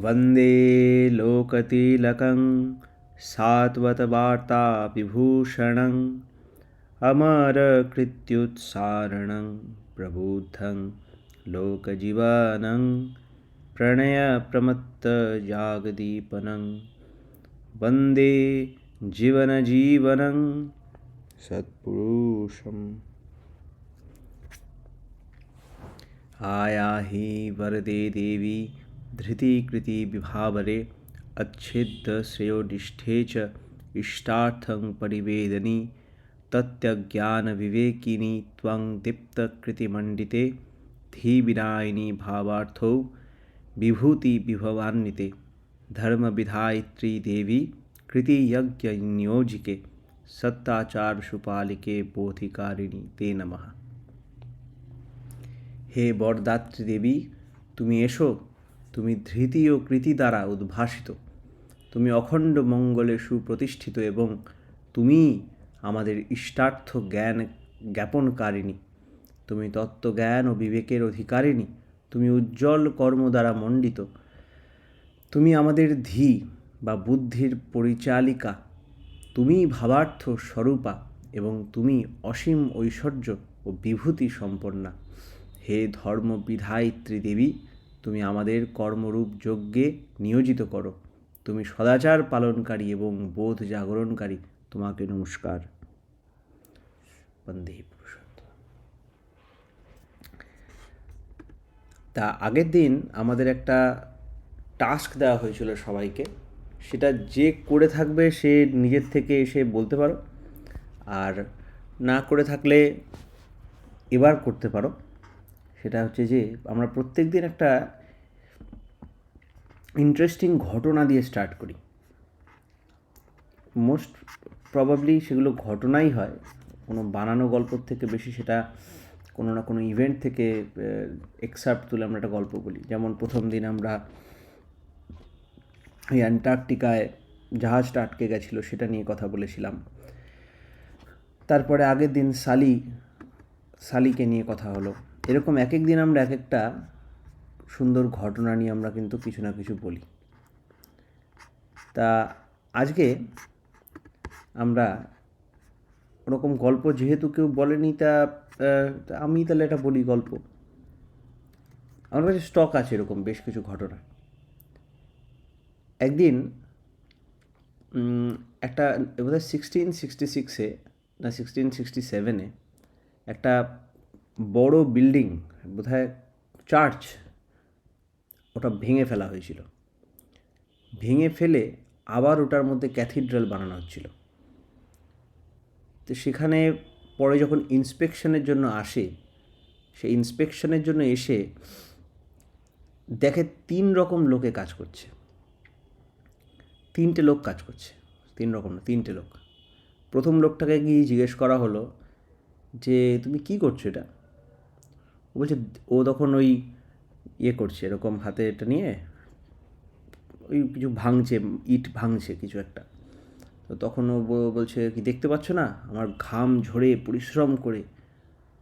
वन्दे लोकतिलकं सात्वतवार्ताविभूषणम् अमरकृत्युत्सारणं प्रबुद्धं लोकजीवनं प्रणयप्रमत्तजागदीपनं वन्दे जीवनजीवनं सत्पुरुषम्। आयाहि वरदे देवी धृतिकृति विभावरे अच्छेद्यश्रेयोनिष्ठे च इष्टार्थं परिवेदनी तत्यज्ञानविवेकिनी त्वं दीप्तकृतिमण्डिते धीविनायिनी भावार्थौ विभूतिविभवान्विते धर्मविधायित्री देवी कृतियज्ञनियोजिके सत्ताचारसुपालिके बोधिकारिणी ते नमः। হে বরদাত্রী দেবী, তুমি এসো। তুমি ধৃতি ও কৃতি দ্বারা উদ্ভাসিত, তুমি অখণ্ড মঙ্গলে সুপ্রতিষ্ঠিত এবং তুমি আমাদের ইষ্টার্থ জ্ঞান জ্ঞাপনকারিণী। তুমি তত্ত্বজ্ঞান ও বিবেকের অধিকারিণী, তুমি উজ্জ্বল কর্ম দ্বারা মণ্ডিত, তুমি আমাদের ধী বা বুদ্ধির পরিচালিকা, তুমি ভাবার্থ স্বরূপা এবং তুমি অসীম ঐশ্বর্য ও বিভূতি সম্পন্না। হে ধর্মবিধায়িত্রী দেবী, তুমি আমাদের কর্মরূপ যজ্ঞে নিয়োজিত করো। তুমি সদাচার পালনকারী এবং বোধ জাগরণকারী, তোমাকে নমস্কার। বন্দে পুরুষোত্তম। তা আগের দিন আমাদের একটা টাস্ক দেওয়া হয়েছিল সবাইকে, সেটা যে করে থাকবে সে নিজের থেকে এসে বলতে পারো, আর না করে থাকলে এবার করতে পারো। সেটা হচ্ছে যে আমরা প্রত্যেক দিন একটা ইন্টারেস্টিং ঘটনা দিয়ে স্টার্ট করি। মোস্ট প্রবাবলি সেগুলো ঘটনাই হয়, কোনো বানানো গল্প থেকে বেশি সেটা কোনো না কোনো ইভেন্ট থেকে এক্সার্প্ট তুলে আমরা একটা গল্প বলি। যেমন প্রথম দিন আমরা এই অ্যান্টার্কটিকায় জাহাজটা আটকে গেছিলো সেটা নিয়ে কথা বলেছিলাম। তারপরে আগের দিন সালিকে নিয়ে কথা হলো। এরকম এক এক দিন আমরা এক একটা সুন্দর ঘটনা নিয়ে আমরা কিন্তু কিছু না কিছু বলি। তা আজকে আমরা ওরকম গল্প যেহেতু কেউ বলেনি, তা আমি তাহলে এটা বলি গল্প। আমার কাছে স্টক আছে এরকম বেশ কিছু ঘটনা। একদিন একটা বোধহয় 1666 না 1667 একটা বড় বিল্ডিং, বোধহয় চার্চ, ওটা ভেঙে ফেলা হয়েছিল। ভেঙে ফেলে আবার ওটার মধ্যে ক্যাথিড্রাল বানানো হচ্ছিল। তো সেখানে পরে যখন ইন্সপেকশনের জন্য আসে, সে ইন্সপেকশনের জন্য এসে দেখে 3 রকম লোকে কাজ করছে। 3টে লোক কাজ করছে, 3 রকম না, 3টে লোক। প্রথম লোকটাকে গিয়ে জিজ্ঞেস করা হলো যে তুমি কি করছো এটা? ও বলছে, ও তখন ওই করছে এরকম হাতে এটা নিয়ে ওই কিছু ভাঙছে, ইট ভাঙছে কিছু একটা। তো তখন ও বলছে কি দেখতে পাচ্ছ না, আমার ঘাম ঝরে পরিশ্রম করে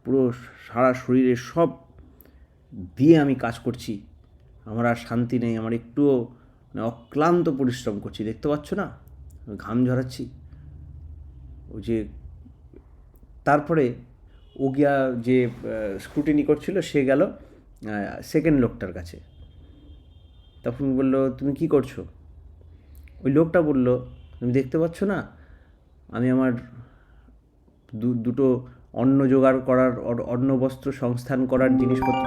পুরো সারা শরীরে সব দিয়ে আমি কাজ করছি, আমার আর শান্তি নেই, আমার একটুও মানে অক্লান্ত পরিশ্রম করছি, দেখতে পাচ্ছ না ঘাম ঝরাচ্ছি। ও যে তারপরে ও গিয়া যে স্ক্রুটিনি করছিল সে গেল সেকেন্ড লোকটার কাছে। তখন বলল তুমি কি করছো? ওই লোকটা বলল তুমি দেখতে পাচ্ছ না আমি আমার দুটো অন্ন জোগাড় করার, অন্ন বস্ত্র সংস্থান করার জিনিসপত্র,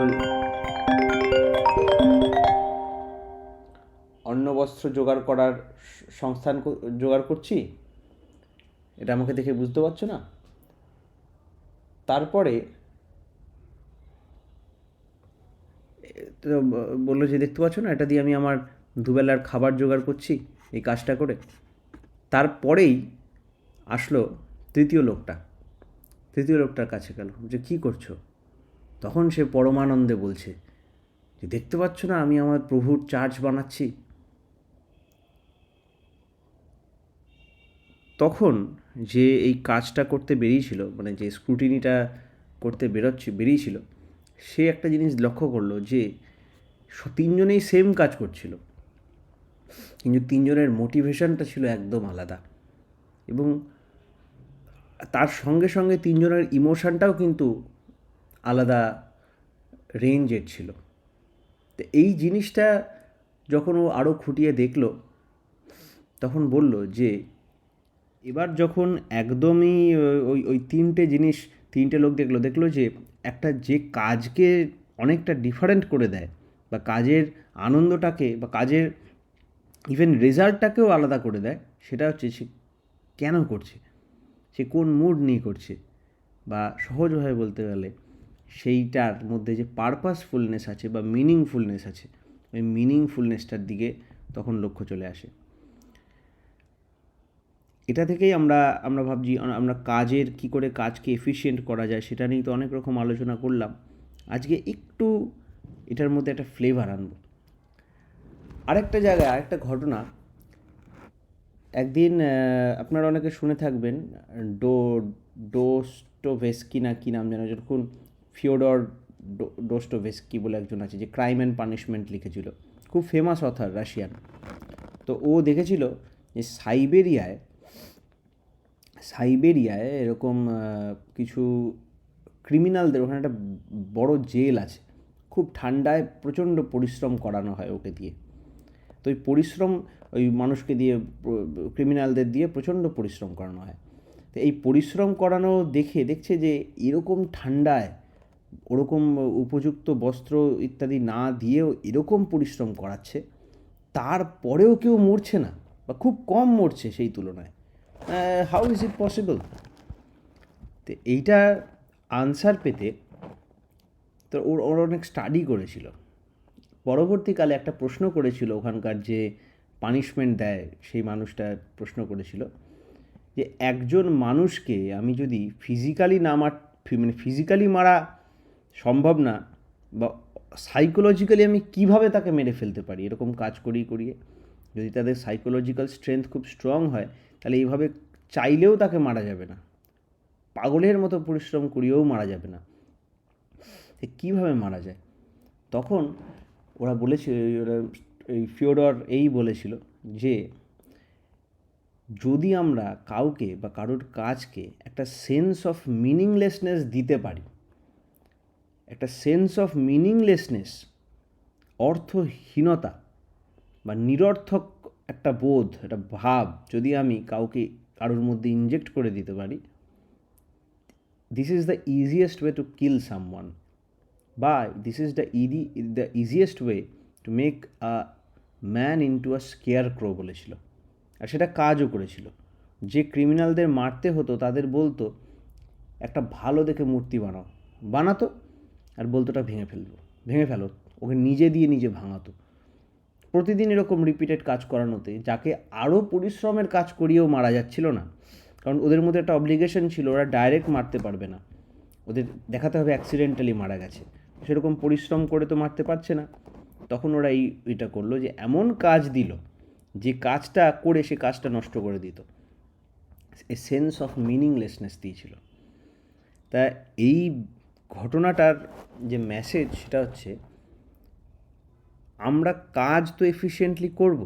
অন্ন বস্ত্র জোগাড় করার সংস্থান জোগাড় করছি, এটা আমাকে দেখে বুঝতে পারছো না? তারপরে বললো যে দেখতে পাচ্ছ না এটা দিয়ে আমি আমার দুবেলার খাবার জোগাড় করছি এই কাজটা করে। তারপরেই আসলো তৃতীয় লোকটার কাছে গেল যে কী করছো? তখন সে পরমানন্দে বলছে যে দেখতে পাচ্ছ না আমি আমার প্রভুর চার্চ বানাচ্ছি। তখন যে এই কাজটা করতে বেরিয়েছিল, মানে যে স্ক্রুটিনিটা করতে বেরিয়েছিল, সে একটা জিনিস লক্ষ্য করলো যে তিনজনেই সেম কাজ করছিল, কিন্তু তিনজনের মোটিভেশনটা ছিল একদম আলাদা, এবং তার সঙ্গে সঙ্গে তিনজনের ইমোশনটাও কিন্তু আলাদা রেঞ্জের ছিল। তো এই জিনিসটা যখন ও আরও খুঁটিয়ে দেখলো, তখন বলল যে এবার যখন একদমই ওই ওই তিনটে লোক দেখলো যে একটা যে কাজকে অনেকটা ডিফারেন্ট করে দেয়, বা কাজের আনন্দটাকে বা কাজের ইভেন রেজাল্টটাকেও আলাদা করে দেয়, সেটা হচ্ছে সে কেন করছে, সে কোন মুড নিয়ে করছে, বা সহজভাবে বলতে গেলে সেইটার মধ্যে যে পারপাসফুলনেস আছে বা মিনিংফুলনেস আছে, ওই মিনিংফুলনেসটার দিকে তখন লক্ষ্য চলে আসে। এটা থেকেই আমরা ভাবছি আমরা কাজের কী করে কাজকে এফিশিয়েন্ট করা যায় সেটা নিয়ে তো অনেক রকম আলোচনা করলাম। আজকে একটু এটার মধ্যে একটা ফ্লেভার আনবো। আরেকটা জায়গায় আরেকটা ঘটনা, একদিন আপনারা অনেকে শুনে থাকবেন, ডো ডোস্টোভেস্কি না কী নাম যেন, যখন ফিওডর ডোস্টোভেস্কি বলে একজন আছে, যে ক্রাইম অ্যান্ড পানিশমেন্ট লিখেছিল, খুব ফেমাস অথার, রাশিয়ান। তো ও দেখেছিল যে সাইবেরিয়ায় এরকম কিছু ক্রিমিনালদের ওখানে একটা বড় জেল আছে, খুব ঠান্ডায় প্রচণ্ড পরিশ্রম করানো হয় ওকে দিয়ে। তো ওই পরিশ্রম ওই মানুষকে দিয়ে, ক্রিমিনালদের দিয়ে প্রচণ্ড পরিশ্রম করানো হয়। তো এই পরিশ্রম করানো দেখছে যে এরকম ঠান্ডায় ওরকম উপযুক্ত বস্ত্র ইত্যাদি না দিয়েও এরকম পরিশ্রম করাচ্ছে, তারপরেও কেউ মরছে না, বা খুব কম মরছে সেই তুলনায়। How is it possible? তো এইটার আনসার পেতে তো ওর অনেক স্টাডি করেছিল। পরবর্তীকালে একটা প্রশ্ন করেছিল, ওখানকার যে পানিশমেন্ট দেয় সেই মানুষটা প্রশ্ন করেছিল যে একজন মানুষকে আমি যদি ফিজিক্যালি মারা সম্ভব না, বা সাইকোলজিক্যালি আমি কিভাবে তাকে মেরে ফেলতে পারি, এরকম কাজ করিয়ে যদি তাদের সাইকোলজিক্যাল স্ট্রেংথ খুব স্ট্রং হয়, তাহলে এইভাবে চাইলেও তাকে মারা যাবে না, পাগলের মতো পরিশ্রম করিয়েও মারা যাবে না। কীভাবে মারা যায়? তখন ওরা এই ফিওডর বলেছিল যে যদি আমরা কাউকে বা কারোর কাজকে একটা সেন্স অফ মিনিংলেসনেস দিতে পারি, একটা সেন্স অফ মিনিংলেসনেস, অর্থহীনতা বা নিরর্থক একটা বোধ, একটা ভাব যদি আমি কারোর মধ্যে ইনজেক্ট করে দিতে পারি, this is the easiest way to kill someone, বা this is the easiest way to make a man into a scarecrow বলেছিল। আর সেটা কাজও করেছিল। যে ক্রিমিনালদের মারতে হতো তাদের বলতো একটা ভালো দেখে মূর্তি বানাতো, আর বলতো ওটা ভেঙে ফেলো, ওকে নিজে দিয়ে নিজে ভাঙাতো। প্রতিদিন এরকম রিপিটেড কাজ করানোতে যাকে আরও পরিশ্রমের কাজ করিয়েও মারা যাচ্ছিল না, কারণ ওদের মধ্যে একটা অব্লিগেশন ছিল, ওরা ডাইরেক্ট মারতে পারবে না, ওদের দেখাতে হবে অ্যাক্সিডেন্টালি মারা গেছে, সেরকম পরিশ্রম করে তো মারতে পারছে না। তখন ওরা এটা করলো যে এমন কাজ দিল যে কাজটা করে সে কাজটা নষ্ট করে দিত, এ সেন্স অফ মিনিংলেসনেস দিয়েছিল। তা এই ঘটনাটার যে মেসেজ সেটা হচ্ছে, আমরা কাজ তো এফিশিয়েন্টলি করব,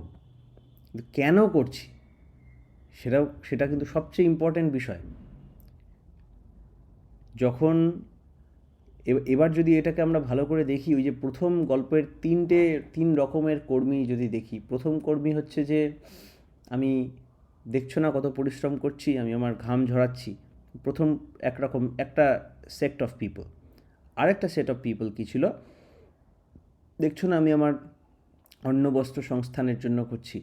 কেন করছি সেটা কিন্তু সবচেয়ে ইম্পর্ট্যান্ট বিষয়। যখন এবার যদি এটাকে আমরা ভালো করে দেখি, ওই যে প্রথম গল্পের তিন রকমের কর্মী যদি দেখি, প্রথম কর্মী হচ্ছে যে আমি দেখছো না কত পরিশ্রম করছি, আমি আমার ঘাম ঝরাচ্ছি, প্রথম একটা সেট অফ পিপল। আরেকটা সেট অফ পিপল কী ছিল, দেখছো না আমি আমার অন্ন বস্ত্র সংস্থানের জন্য করছি,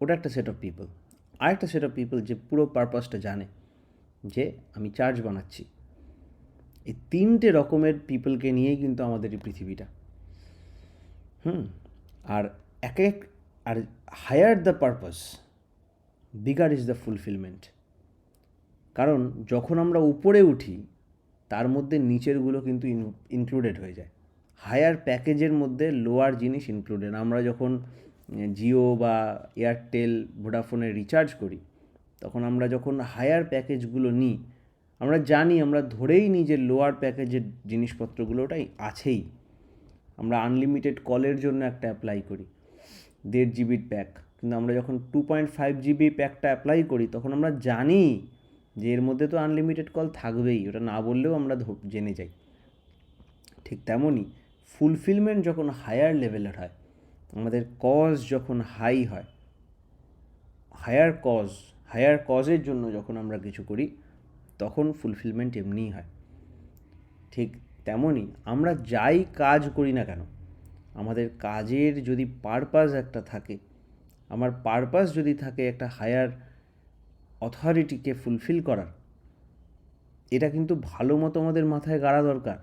ওটা একটা সেট অফ পিপল। আরেকটা সেট অফ পিপল যে পুরো পারপাসটা জানে, যে আমি চার্চ বানাচ্ছি। এই তিনটে রকমের পিপলকে নিয়েই কিন্তু আমাদের এই পৃথিবীটা। আর আর higher the purpose, bigger is the fulfilment. কারণ যখন আমরা উপরে উঠি, তার মধ্যে নিচেরগুলো কিন্তু ইনক্লুডেড হয়ে যায়। হায়ার প্যাকেজের মধ্যে লোয়ার জিনিস ইনক্লুডেড। আমরা যখন জিও বা এয়ারটেল ভোডাফোনে রিচার্জ করি, তখন আমরা যখন হায়ার প্যাকেজগুলো নিই, আমরা জানি, আমরা ধরেই নিই যে লোয়ার প্যাকেজের জিনিসপত্রগুলো ওটাই আছেই। আমরা আনলিমিটেড কলের জন্য একটা অ্যাপ্লাই করি 1.5 জিবির প্যাক, কিন্তু আমরা যখন 2.5 জিবি প্যাকটা অ্যাপ্লাই করি তখন আমরা জানি যে এর মধ্যে তো আনলিমিটেড কল থাকবেই, ওটা না বললেও আমরা জেনে যাই। ঠিক তেমনই ফুলফিলমেন্ট যখন হায়ার লেভেলের হয়, আমাদের কজ যখন হাই হয়, হায়ার কজের জন্য যখন আমরা কিছু করি তখন ফুলফিলমেন্ট এমনিই হয়। ঠিক তেমনই আমরা যাই কাজ করি না কেন, আমাদের কাজের যদি পারপাস একটা থাকে, আমার পারপাস যদি থাকে একটা হায়ার অথরিটিকে ফুলফিল করার, এটা কিন্তু ভালো মতো আমাদের মাথায় গাড়া দরকার।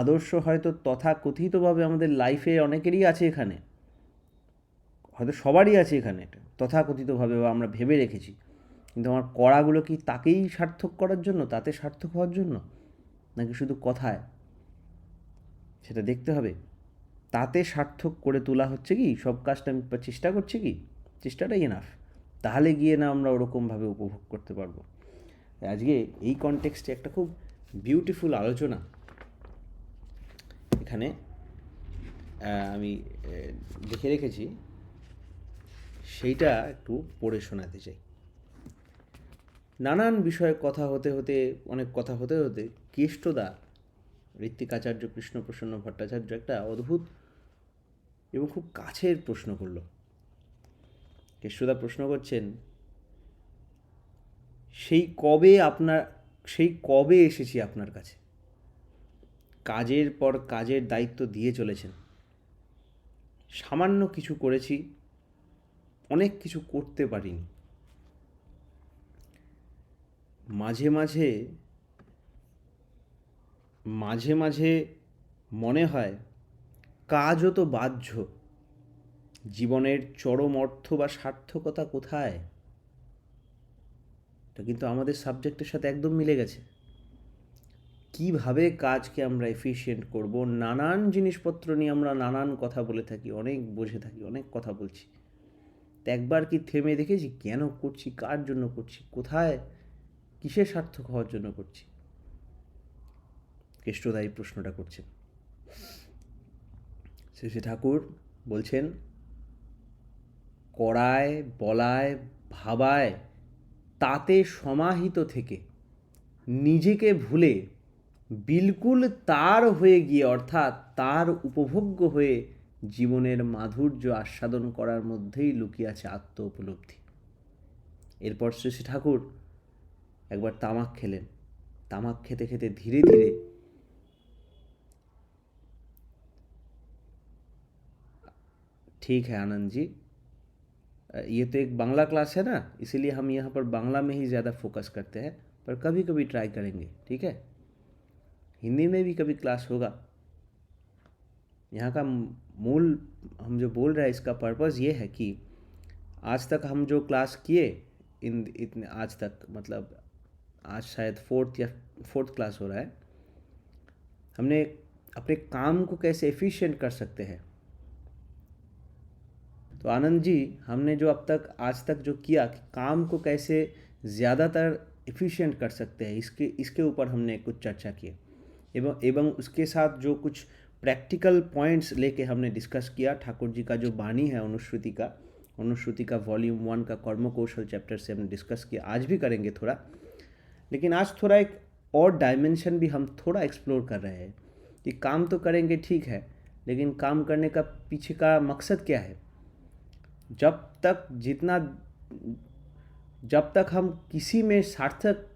আদর্শ হয়তো তথাকথিতভাবে আমাদের লাইফে অনেকেরই আছে, এখানে হয়তো সবারই আছে এখানে, এটা তথাকথিতভাবে বা আমরা ভেবে রেখেছি, কিন্তু আমার করাগুলো কি তাকেই সার্থক করার জন্য, তাতে সার্থক হওয়ার জন্য, নাকি শুধু কথায়, সেটা দেখতে হবে। তাতে সার্থক করে তোলা হচ্ছে কি সব কাজটা আমি চেষ্টা করছি কি, চেষ্টাটাই এনাফ, তাহলে গিয়ে না আমরা ওরকমভাবে উপভোগ করতে পারবো। আজকে এই কনটেক্সটে একটা খুব বিউটিফুল আলোচনা এখানে আমি লিখে রেখেছি, সেইটা একটু পড়ে শোনাতে চাই। নানান বিষয়ে কথা হতে হতে, অনেক কথা হতে হতে কেষ্টদা, ঋত্বিকাচার্য কৃষ্ণপ্রসন্ন ভট্টাচার্য একটা অদ্ভুত এবং খুব কাছের প্রশ্ন করল। কেষ্টদা প্রশ্ন করছেন, সেই কবে এসেছি আপনার কাছে, কাজের পর কাজের দায়িত্ব দিয়ে চলেছেন, সামান্য কিছু করেছি, অনেক কিছু করতে পারিনি, মাঝে মাঝে মনে হয় কাজও তো বাহ্য, জীবনের চরম অর্থ বা সার্থকতা কোথায়? এটা কিন্তু আমাদের সাবজেক্টের সাথে একদম মিলে গেছে। কিভাবে কাজকে আমরা এফিশিয়েন্ট করব, নানান জিনিসপত্র নিয়ে আমরা নানান কথা বলে থাকি, অনেক বসে থাকি, অনেক কথা বলছি। তো একবার কি থেমে দেখেছি কেন করছি, কার জন্য করছি, কোথায়, কিসের সার্থক হওয়ার জন্য করছি? কেষ্টদা এই প্রশ্নটা করছেন। শ্রী ঠাকুর বলছেন, করায়, বলায়, ভাবায়, তাতে সমাহিত থেকে নিজেকে ভুলে বিলকুল তার হয়ে গিয়ে, অর্থাৎ তার উপভোগ্য হয়ে জীবনের মাধুর্য আস্বাদন করার মধ্যেই লুকিয়ে আছে আত্ম উপলব্ধি। এরপর শ্রী ঠাকুর একবার তামাক খেলেন। তামাক খেতে খেতে ধীরে ধীরে ठीक है आनंद जी, ये तो एक बांग्ला क्लास है ना, इसीलिए हम यहाँ पर बांग्ला में ही ज़्यादा फोकस करते हैं, पर कभी कभी ट्राई करेंगे, ठीक है? हिंदी में भी कभी क्लास होगा। यहाँ का मूल हम जो बोल रहे हैं, इसका पर्पज़ ये है कि आज तक हम जो क्लास किए, इतने आज तक, मतलब आज शायद फोर्थ क्लास हो रहा है, हमने अपने काम को कैसे एफिशिएंट कर सकते हैं। तो आनंद जी, हमने जो अब तक आज तक जो किया कि काम को कैसे ज़्यादातर एफिशिएंट कर सकते हैं, इसके ऊपर हमने कुछ चर्चा की, एवं उसके साथ जो कुछ प्रैक्टिकल पॉइंट्स लेके हमने डिस्कस किया। ठाकुर जी का जो बानी है अनुश्रुति का वॉल्यूम 1 का कर्म कौशल चैप्टर से हमने डिस्कस किया, आज भी करेंगे थोड़ा, लेकिन आज थोड़ा एक और डायमेंशन भी हम थोड़ा एक्सप्लोर कर रहे हैं कि काम तो करेंगे ठीक है, लेकिन काम करने का पीछे का मकसद क्या है। जब तक हम किसी में सार्थक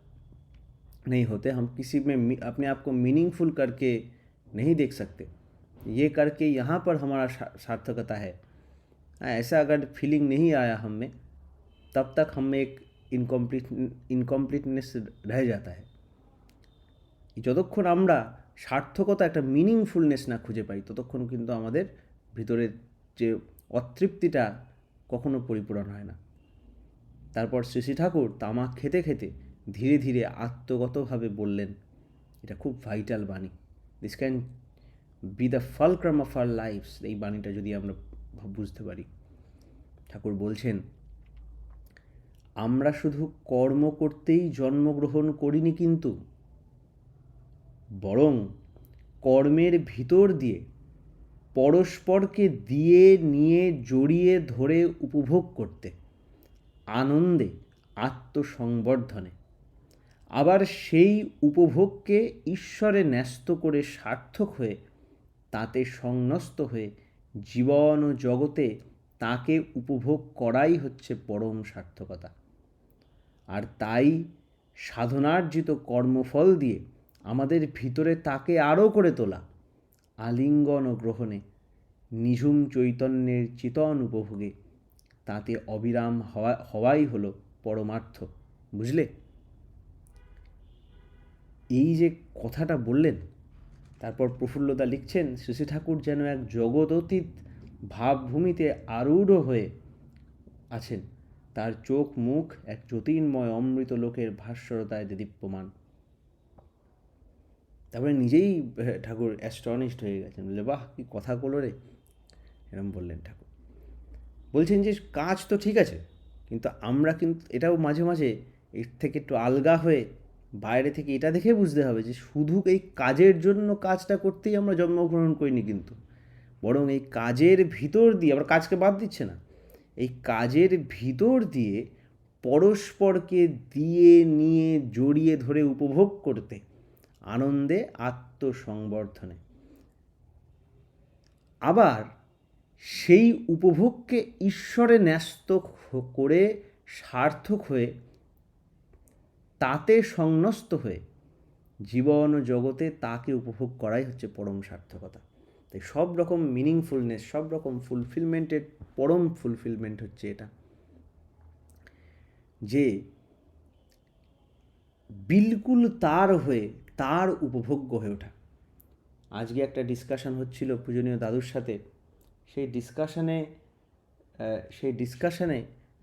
नहीं होते, हम किसी में अपने आप को मीनिंगफुल करके नहीं देख सकते, ये करके यहाँ पर हमारा सार्थकता है, ऐसा अगर फीलिंग नहीं आया हम में, तब तक हम में एक इनकमप्लीटनेस रह जाता है। যতক্ষণ আমরা সার্থকতা, একটা মিনিংফুলনেস না খুঁজে পাই, ততক্ষণ কিন্তু আমাদের ভিতরের যে অতৃপ্তিটা কখনো পরিপূরণ হয় না। তারপর শ্রী ঠাকুর তামাক খেতে খেতে ধীরে ধীরে আত্মগতভাবে বললেন, এটা খুব ভাইটাল বাণী, this can be the fulcrum of our lifes. এই বাণীটা যদি আমরা বুঝতে পারি, ঠাকুর বলছেন, আমরা শুধু কর্ম করতেই জন্মগ্রহণ করিনি, কিন্তু বরং কর্মের ভিতর দিয়ে পরস্পরকে দিয়ে নিয়ে জড়িয়ে ধরে উপভোগ করতে, আনন্দে, আত্মসংবর্ধনে, আবার সেই উপভোগকে ঈশ্বরে ন্যস্ত করে সার্থক হয়ে তাতে সংন্যস্ত হয়ে জীবন ও জগতে তাকে উপভোগ করাই হচ্ছে পরম সার্থকতা। আর তাই সাধনার্জিত কর্মফল দিয়ে আমাদের ভিতরে তাকে আরও করে তোলা, আলিঙ্গন ও গ্রহণে, নিঝুম চৈতন্যের চিতন উপভোগে তাতে অবিরাম হওয়াই হলো পরমার্থ। বুঝলে? এই যে কথাটা বললেন, তারপর প্রফুল্লদা লিখছেন, শ্রী ঠাকুর যেন এক জগদতীত ভাবভূমিতে আরূঢ় হয়ে আছেন, তার চোখ মুখ এক জ্যোতির্ময় অমৃত লোকের ভাস্বরতায় দীপ্যমান। তারপরে নিজেই ঠাকুর অ্যাস্টনিশড হয়ে গেছেন, বলে বাহ কি কথা বলো রে, এরম বললেন ঠাকুর। বলছেন যে কাজ তো ঠিক আছে, কিন্তু আমরা কিন্তু এটাও মাঝে মাঝে এর থেকে একটু আলগা হয়ে বাইরে থেকে এটা দেখে বুঝতে হবে যে শুধু এই কাজের জন্য কাজটা করতেই আমরা জন্মগ্রহণ করিনি, কিন্তু বরং এই কাজের ভিতর দিয়ে, আমরা কাজকে বাদ দিচ্ছে না, এই কাজের ভিতর দিয়ে পরস্পরকে দিয়ে নিয়ে জড়িয়ে ধরে উপভোগ করতে, আনন্দে, আত্মসংবর্ধনে, আবার সেই উপভোগকে ঈশ্বরে ন্যস্ত করে সার্থক হয়ে তাতে সংন্যস্ত হয়ে জীবন ও জগতে তাকে উপভোগ করাই হচ্ছে পরম সার্থকতা। তাই সব রকম মিনিংফুলনেস, সব রকম ফুলফিলমেন্টের পরম ফুলফিলমেন্ট হচ্ছে এটা, যে বিলকুল তার হয়ে তার উপভোগ্য হয়ে ওঠা। আজকে একটা ডিসকাশন হচ্ছিল পূজনীয় দাদুর সাথে, সেই ডিসকাশনে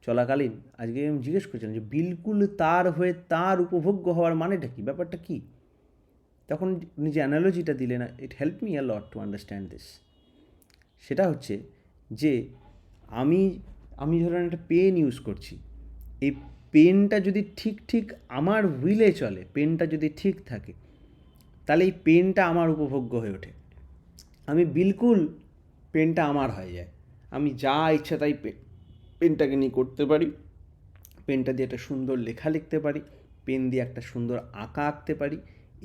চলাকালীন আজকে আমি জিজ্ঞেস করছিলাম যে বিলকুল তার হয়ে তার উপভোগ্য হওয়ার মানেটা কী, ব্যাপারটা কী? তখন উনি যে অ্যানালজিটা দিলেন, it help me a lot to understand this. সেটা হচ্ছে যে আমি ধরেন একটা পেন ইউজ করছি, এই পেনটা যদি ঠিক আমার হুইলে চলে, পেনটা যদি ঠিক থাকে, তাহলে এই পেনটা আমার উপভোগ্য হয়ে ওঠে। আমি বিলকুল পেনটা আমার হয়ে যায়, আমি যা ইচ্ছা তাই পেনটাকে নিয়ে করতে পারি, পেনটা দিয়ে একটা সুন্দর লেখা লিখতে পারি, পেন দিয়ে একটা সুন্দর আঁকা আঁকতে পারি,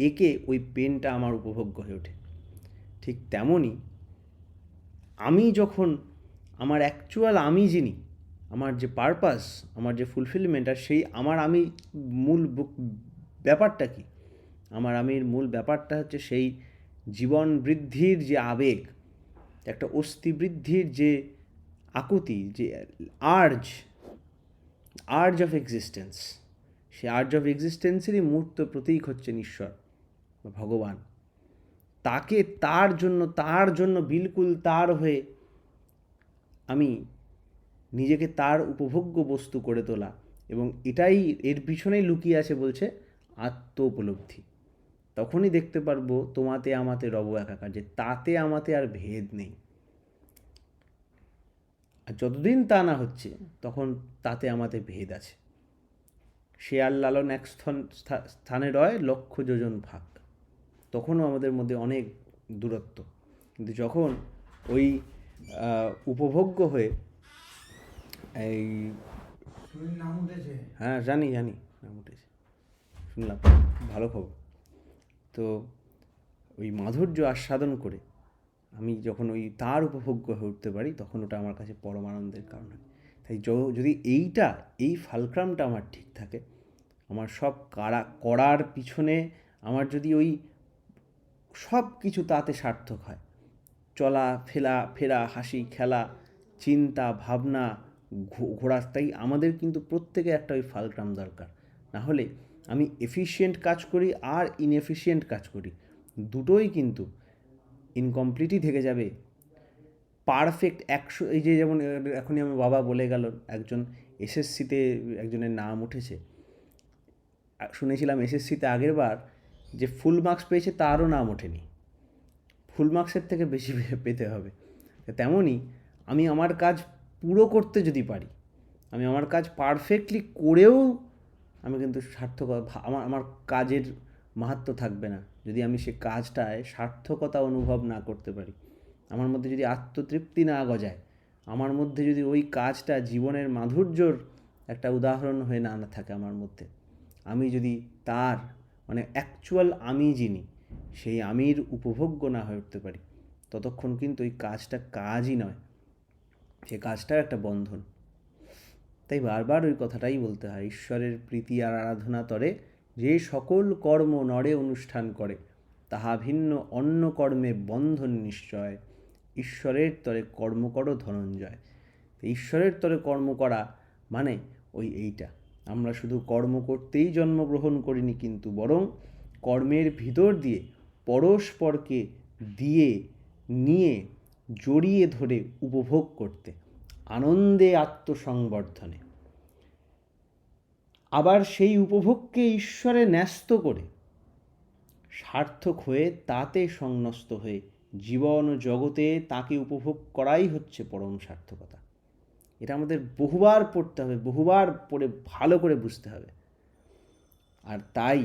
একে ওই পেনটা আমার উপভোগ্য হয়ে ওঠে। ঠিক তেমনই আমি যখন আমার অ্যাকচুয়াল আমি যিনি, আমার যে পারপাস, আমার যে ফুলফিলমেন্ট, আর সেই আমি মূল ব্যাপারটা কি, আমির মূল ব্যাপারটা হচ্ছে সেই জীবন বৃদ্ধির যে আবেগ, একটা অস্থি বৃদ্ধির যে আকুতি, যে আর্জ অফ এক্সিস্টেন্স, সেই আর্জ অফ এক্সিস্টেন্সেরই মূর্ত প্রতীক হচ্ছেন ঈশ্বর, ভগবান। তাকে তার জন্য বিলকুল তার হয়ে আমি নিজেকে তার উপভোগ্য বস্তু করে তোলা, এবং এর পিছনেই লুকিয়ে আছে বলছে আত্ম উপলব্ধি। তখনই দেখতে পারবো তোমাতে আমাতে রব একাকার, যে তাতে আমাতে আর ভেদ নেই। আর যতদিন তা না হচ্ছে তখন তাতে আমাতে ভেদ আছে। শেয়াল লালন এক স্থানে রয়, লক্ষ যোজন ভাগ, তখনও আমাদের মধ্যে অনেক দূরত্ব। কিন্তু যখন ওই উপভোগ্য হয়ে এই নাম উঠেছে, হ্যাঁ জানি নাম উঠেছে, শুনলাম, ভালো খবর। তো ওই মাধুর্য আস্বাদন করে আমি যখন ওই তার উপভোগ্য হয়ে উঠতে পারি, তখন ওটা আমার কাছে পরমানন্দের কারণ হয়। তাই যদি এই ফালক্রামটা আমার ঠিক থাকে, আমার সব করার পিছনে আমার যদি ওই সব কিছু তাতে সার্থক হয়, চলা ফেরা, হাসি খেলা, চিন্তা ভাবনা, ঘোরা, তাই আমাদের কিন্তু প্রত্যেকে একটা ওই ফালক্রাম দরকার। না হলে আমি এফিশিয়েন্ট কাজ করি আর ইনএফিশিয়েন্ট কাজ করি, দুটোই কিন্তু ইনকমপ্লিটই থেকে যাবে। পারফেক্ট 100, এই যে যেমন এখনই আমার বাবা বলে গেল, একজন এসএসসিতে একজনের নাম উঠেছে, শুনেছিলাম এসএসসিতে আগের বার যে ফুল মার্কস পেয়েছে তারও নাম ওঠেনি, ফুল মার্কসের থেকে বেশি পেতে হবে। তেমনই আমি আমার কাজ পুরো করতে যদি পারি, আমি আমার কাজ পারফেক্টলি করেও আমি কিন্তু সার্থকতা আমার কাজের মাহাত্ম্য থাকবে না যদি আমি সে কাজটায় সার্থকতা অনুভব না করতে পারি, আমার মধ্যে যদি আত্মতৃপ্তি না গজায়, আমার মধ্যে যদি ওই কাজটা জীবনের মাধুর্যর একটা উদাহরণ হয়ে না থাকে আমার মধ্যে, আমি যদি তার মানে অ্যাকচুয়াল আমি যিনি সেই আমির উপভোগ্য না হয়ে উঠতে পারি, ততক্ষণ কিন্তু ওই কাজটা কাজই নয়, সে কাজটাও একটা বন্ধন। তাই বারবার ওই কথাটাই বলতে হয়, ঈশ্বরের প্রীতি আর আরাধনা তরে যে সকল কর্ম নরে অনুষ্ঠান করে, তাহা ভিন্ন অন্য কর্মে বন্ধন নিশ্চয়, ঈশ্বরের তরে কর্ম করো ধনঞ্জয়। ঈশ্বরের তরে কর্ম করা মানে এইটা, আমরা শুধু কর্ম করতেই জন্মগ্রহণ করিনি, কিন্তু বরং কর্মের ভিতর দিয়ে পরস্পরকে দিয়ে নিয়ে জড়িয়ে ধরে উপভোগ করতে, আনন্দে আত্মসংবর্ধনে, আবার সেই উপভোগকে ঈশ্বরে ন্যস্ত করে সার্থক হয়ে তাতে সংন্যস্ত হয়ে জীবন ও জগতে তাকে উপভোগ করাই হচ্ছে পরম সার্থকতা। এটা আমাদের বহুবার পড়তে হবে, বহুবার পড়ে ভালো করে বুঝতে হবে। আর তাই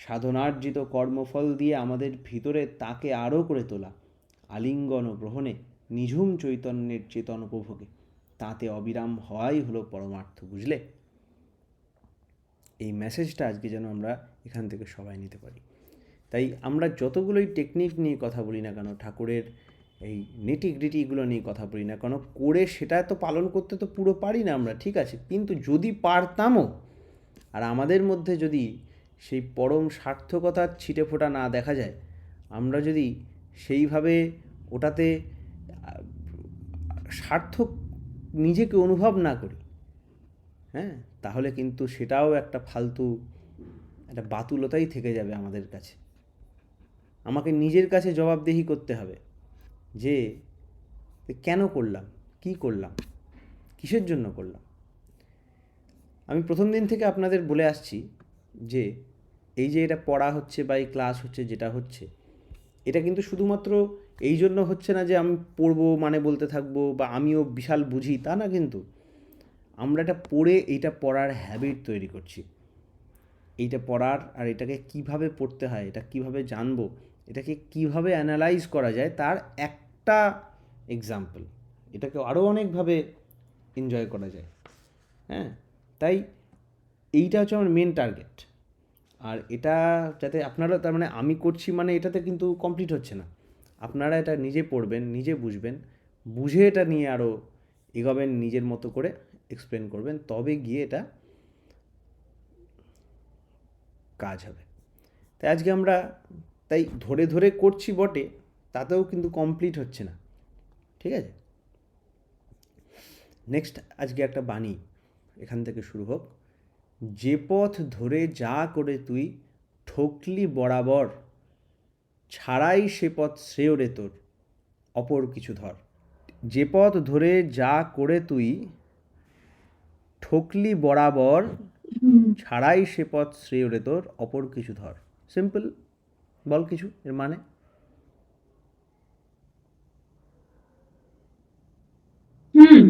সাধনার্জিত কর্মফল দিয়ে আমাদের ভিতরে তাকে আরও করে তোলা, আলিঙ্গন ও গ্রহণে নিঝুম চৈতন্যের চেতন উপভোগে তাতে অবিরাম হওয়াই হলো পরমার্থ। বুঝলে? এই মেসেজটা আজকে যেন আমরা এখান থেকে সবাই নিতে পারি। তাই আমরা যতগুলোই টেকনিক নিয়ে কথা বলি না কেন, ঠাকুরের এই নিটিগ্রিটিগুলো নিয়ে কথা বলি না কেন, করে সেটা তো পালন করতে তো পুরো পারি না আমরা, ঠিক আছে, কিন্তু যদি পারতামও, আর আমাদের মধ্যে যদি সেই পরম সার্থকতার ছিটেফোঁটা না দেখা যায়, আমরা যদি সেইভাবে ওটাতে সার্থক নিজেকে অনুভব না করি, হ্যাঁ, তাহলে কিন্তু সেটাও একটা ফালতু একটা বাতুলতাই থেকে যাবে আমাদের কাছে। আমাকে নিজের কাছে জবাবদিহি করতে হবে যে কেন করলাম, কি করলাম, কিসের জন্য করলাম। আমি প্রথম দিন থেকে আপনাদের বলে আসছি যে এই যে এটা পড়া হচ্ছে বা এই ক্লাস হচ্ছে, যেটা হচ্ছে, এটা কিন্তু শুধুমাত্র এই জন্য হচ্ছে না যে আমি পড়বো মানে বলতে থাকবো বা আমিও বিশাল বুঝি, তা না, কিন্তু আমরা এটা পড়ে এইটা পড়ার হ্যাবিট তৈরি করছি। এইটা পড়ার আর এটাকে কিভাবে পড়তে হয়, এটা কিভাবে জানবো, এটাকে কিভাবে অ্যানালাইজ করা যায়, তার একটা এক্সাম্পল। এটাকে আরও অনেকভাবে এনজয় করা যায়, হ্যাঁ। তাই এইটা হচ্ছে আমার মেন টার্গেট। আর এটা যাতে আপনারা, তার মানে আমি করছি মানে এটাতে কিন্তু কমপ্লিট হচ্ছে না, আপনারা এটা নিজে পড়বেন, নিজে বুঝবেন, বুঝে এটা নিয়ে আরও এগোবেন, নিজের মতো করে এক্সপ্লেন করবেন, তবে গিয়ে এটা কাজ হবে। তাই আজকে আমরা তাই ধরে ধরে করছি বটে, তাতেও কিন্তু কমপ্লিট হচ্ছে না, ঠিক আছে। নেক্সট আজকে একটা বাণী এখান থেকে শুরু হোক। যে পথ ধরে যা করে তুই ঠকলি বরাবর, ছাড়াই সে পথ শ্রেয় রে তোর, অপর কিছু ধর। যে পথ ধরে যা করে তুই ঠকলি বরাবর, ছাড়াই সে পথ শ্রেয় রে তোর, অপর কিছু ধর। সিম্পল, বল কিছু এর মানে। হুম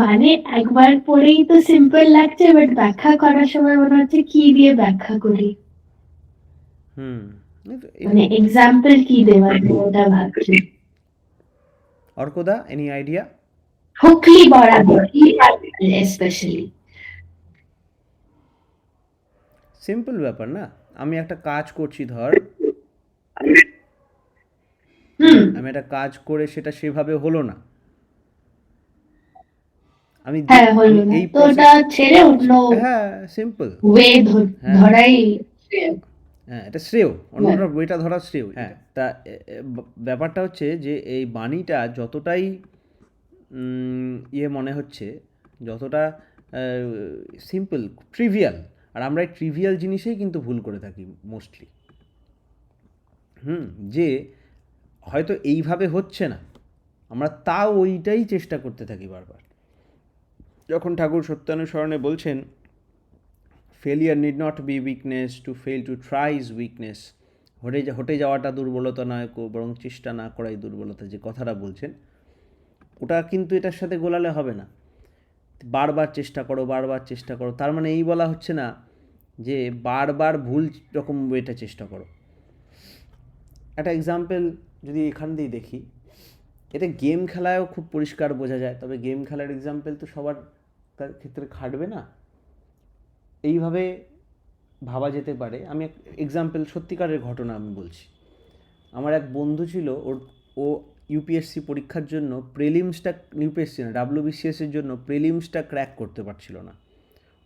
মানে একবার পড়েই তো সিম্পল লাগছে, বাট ব্যাখ্যা করার সময় মনে হচ্ছে কি দিয়ে ব্যাখ্যা করি, মানে এক্সাম্পল কি দেওয়া যায় ওটা ভাবছি। অর্কদা, এনি আইডিয়া? হুকলি বরাবর স্পেশালি সিম্পল ব্যাপার না। আমি একটা কাজ করছি, ধর আমি একটা কাজ করে সেটা সেভাবে হলো না, আমি হ্যাঁ হলো না, এই তো ওটা ছেড়ে অন্য হ্যাঁ সিম্পল, ওয়ে ধরাই হ্যাঁ এটা শ্রেয়, অন্যটা বইটা ধরা শ্রেয়। হ্যাঁ, তা ব্যাপারটা হচ্ছে যে এই বাণীটা যতটাই ইয়ে মনে হচ্ছে, যতটা সিম্পল, ট্রিভিয়াল, আর আমরা এই ট্রিভিয়াল জিনিসেই কিন্তু ভুল করে থাকি মোস্টলি। যে হয়তো এইভাবে হচ্ছে না, আমরা তাও ওইটাই চেষ্টা করতে থাকি বারবার। যখন ঠাকুর সত্যানুসরণে বলছেন failure need not be weakness, to fail to try is weakness, হটে যাওয়াটা দুর্বলতা নয়, বরং চেষ্টা না করাই দুর্বলতা, যে কথাটা বলছেন, ওটা কিন্তু এটার সাথে গোলালে হবে না। বারবার চেষ্টা করো, বারবার চেষ্টা করো, তার মানে এই বলা হচ্ছে না যে বারবার ভুল রকম এটা চেষ্টা করো। একটা এক্সাম্পল যদি এখান দিয়ে দেখি, এটা গেম খেলায়ও খুব পরিষ্কার বোঝা যায়, তবে গেম খেলার এক্সাম্পল তো সবার তার ক্ষেত্রে খাটবে না। এইভাবে ভাবা যেতে পারে, আমি এক এক্সাম্পল সত্যিকারের ঘটনা আমি বলছি। আমার এক বন্ধু ছিল, ও ইউপিএসসি পরীক্ষার জন্য প্রিলিমসটা, ইউপিএসসি না ডাব্লিউবিসিএসের জন্য প্রিলিমসটা ক্র্যাক করতে পারছিল না।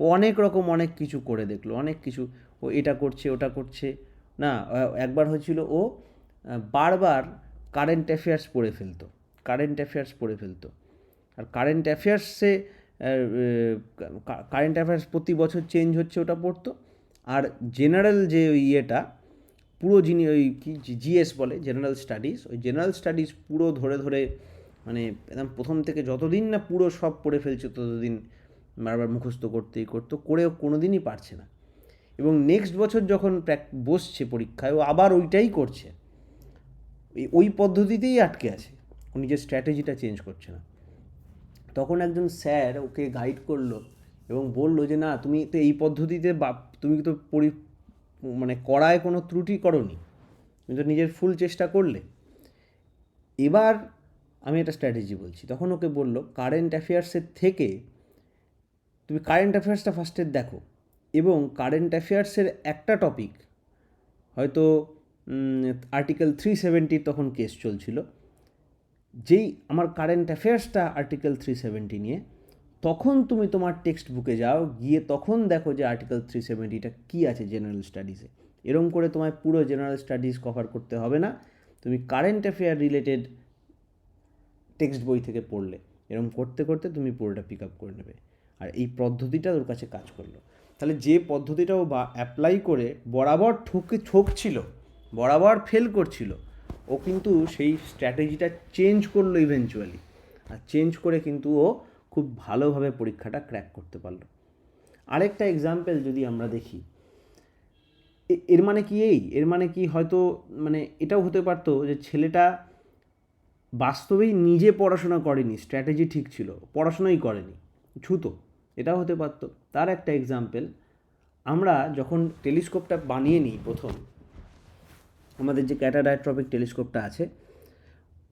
ও অনেক রকম অনেক কিছু করে দেখলো, অনেক কিছু, ও এটা করছে ওটা করছে না। একবার হয়েছিল ও বারবার কারেন্ট অ্যাফেয়ার্স পড়ে ফেলতো, কারেন্ট অ্যাফেয়ার্স পড়ে ফেলতো। আর কারেন্ট অ্যাফেয়ার্সে কারেন্ট অ্যাফেয়ার্স প্রতি বছর চেঞ্জ হচ্ছে ওটা পড়তো। আর জেনারেল যে ওই ইয়েটা পুরো ওই কি জিএস বলে, জেনারেল স্টাডিজ, ওই জেনারেল স্টাডিজ পুরো ধরে ধরে মানে একদম প্রথম থেকে যতদিন না পুরো সব পড়ে ফেলছে ততদিন বারবার মুখস্থ করতেই করতো, করেও কোনো দিনই পারছে না। এবং নেক্সট বছর যখন বসছে পরীক্ষায়, ও আবার ওইটাই করছে, ওই পদ্ধতিতেই আটকে আছে, ও নিজের স্ট্র্যাটেজিটা চেঞ্জ করছে না। তখন একজন স্যার ওকে গাইড করলো এবং বললো যে না, তুমি তো এই পদ্ধতিতে তুমি তো মানে করায় কোনো ত্রুটি করোনি, তুমি তো নিজের ফুল চেষ্টা করলে। এবার আমি একটা স্ট্র্যাটেজি বলছি। তখন ওকে বললো কারেন্ট অ্যাফেয়ার্সের থেকে তুমি কারেন্ট অ্যাফেয়ার্সটা ফার্স্টে দেখো, এবং কারেন্ট অ্যাফেয়ার্সের একটা টপিক, হয়তো আর্টিকেল 370 তখন কেস চলছিল, যেই আমার কারেন্ট অ্যাফেয়ার্সটা আর্টিকেল 370 নিয়ে, তখন তুমি তোমার টেক্সট বুকে যাও, গিয়ে তখন দেখো যে আর্টিকেল 370টা কী আছে জেনারেল স্টাডিজে। এরম করে তোমায় পুরো জেনারেল স্টাডিজ কভার করতে হবে না, তুমি কারেন্ট অ্যাফেয়ার রিলেটেড টেক্সট বই থেকে পড়লে, এরম করতে করতে তুমি পুরোটা পিক আপ করে নেবে। আর এই পদ্ধতিটা ওর কাছে কাজ করলো। তাহলে যে পদ্ধতিটা ও অ্যাপ্লাই করে বরাবর ঠকছিল, বরাবর ফেল করছিল, ও কিন্তু সেই স্ট্র্যাটেজিটা চেঞ্জ করলো ইভেনচুয়ালি। আর চেঞ্জ করে কিন্তু ও খুব ভালোভাবে পরীক্ষাটা ক্র্যাক করতে পারলো। আরেকটা এক্সাম্পল যদি আমরা দেখি, এর মানে কি এর মানে কি হয়তো মানে এটাও হতে পারতো যে ছেলেটা বাস্তবেই নিজে পড়াশোনা করেনি, স্ট্র্যাটেজি ঠিক ছিল, পড়াশোনাই করেনি, ছুতো, এটাও হতে পারতো। তার একটা এক্সাম্পল, আমরা যখন টেলিস্কোপটা বানিয়ে নিই প্রথম, আমাদের যে ক্যাটাডাইট্রপিক টেলিস্কোপটা আছে,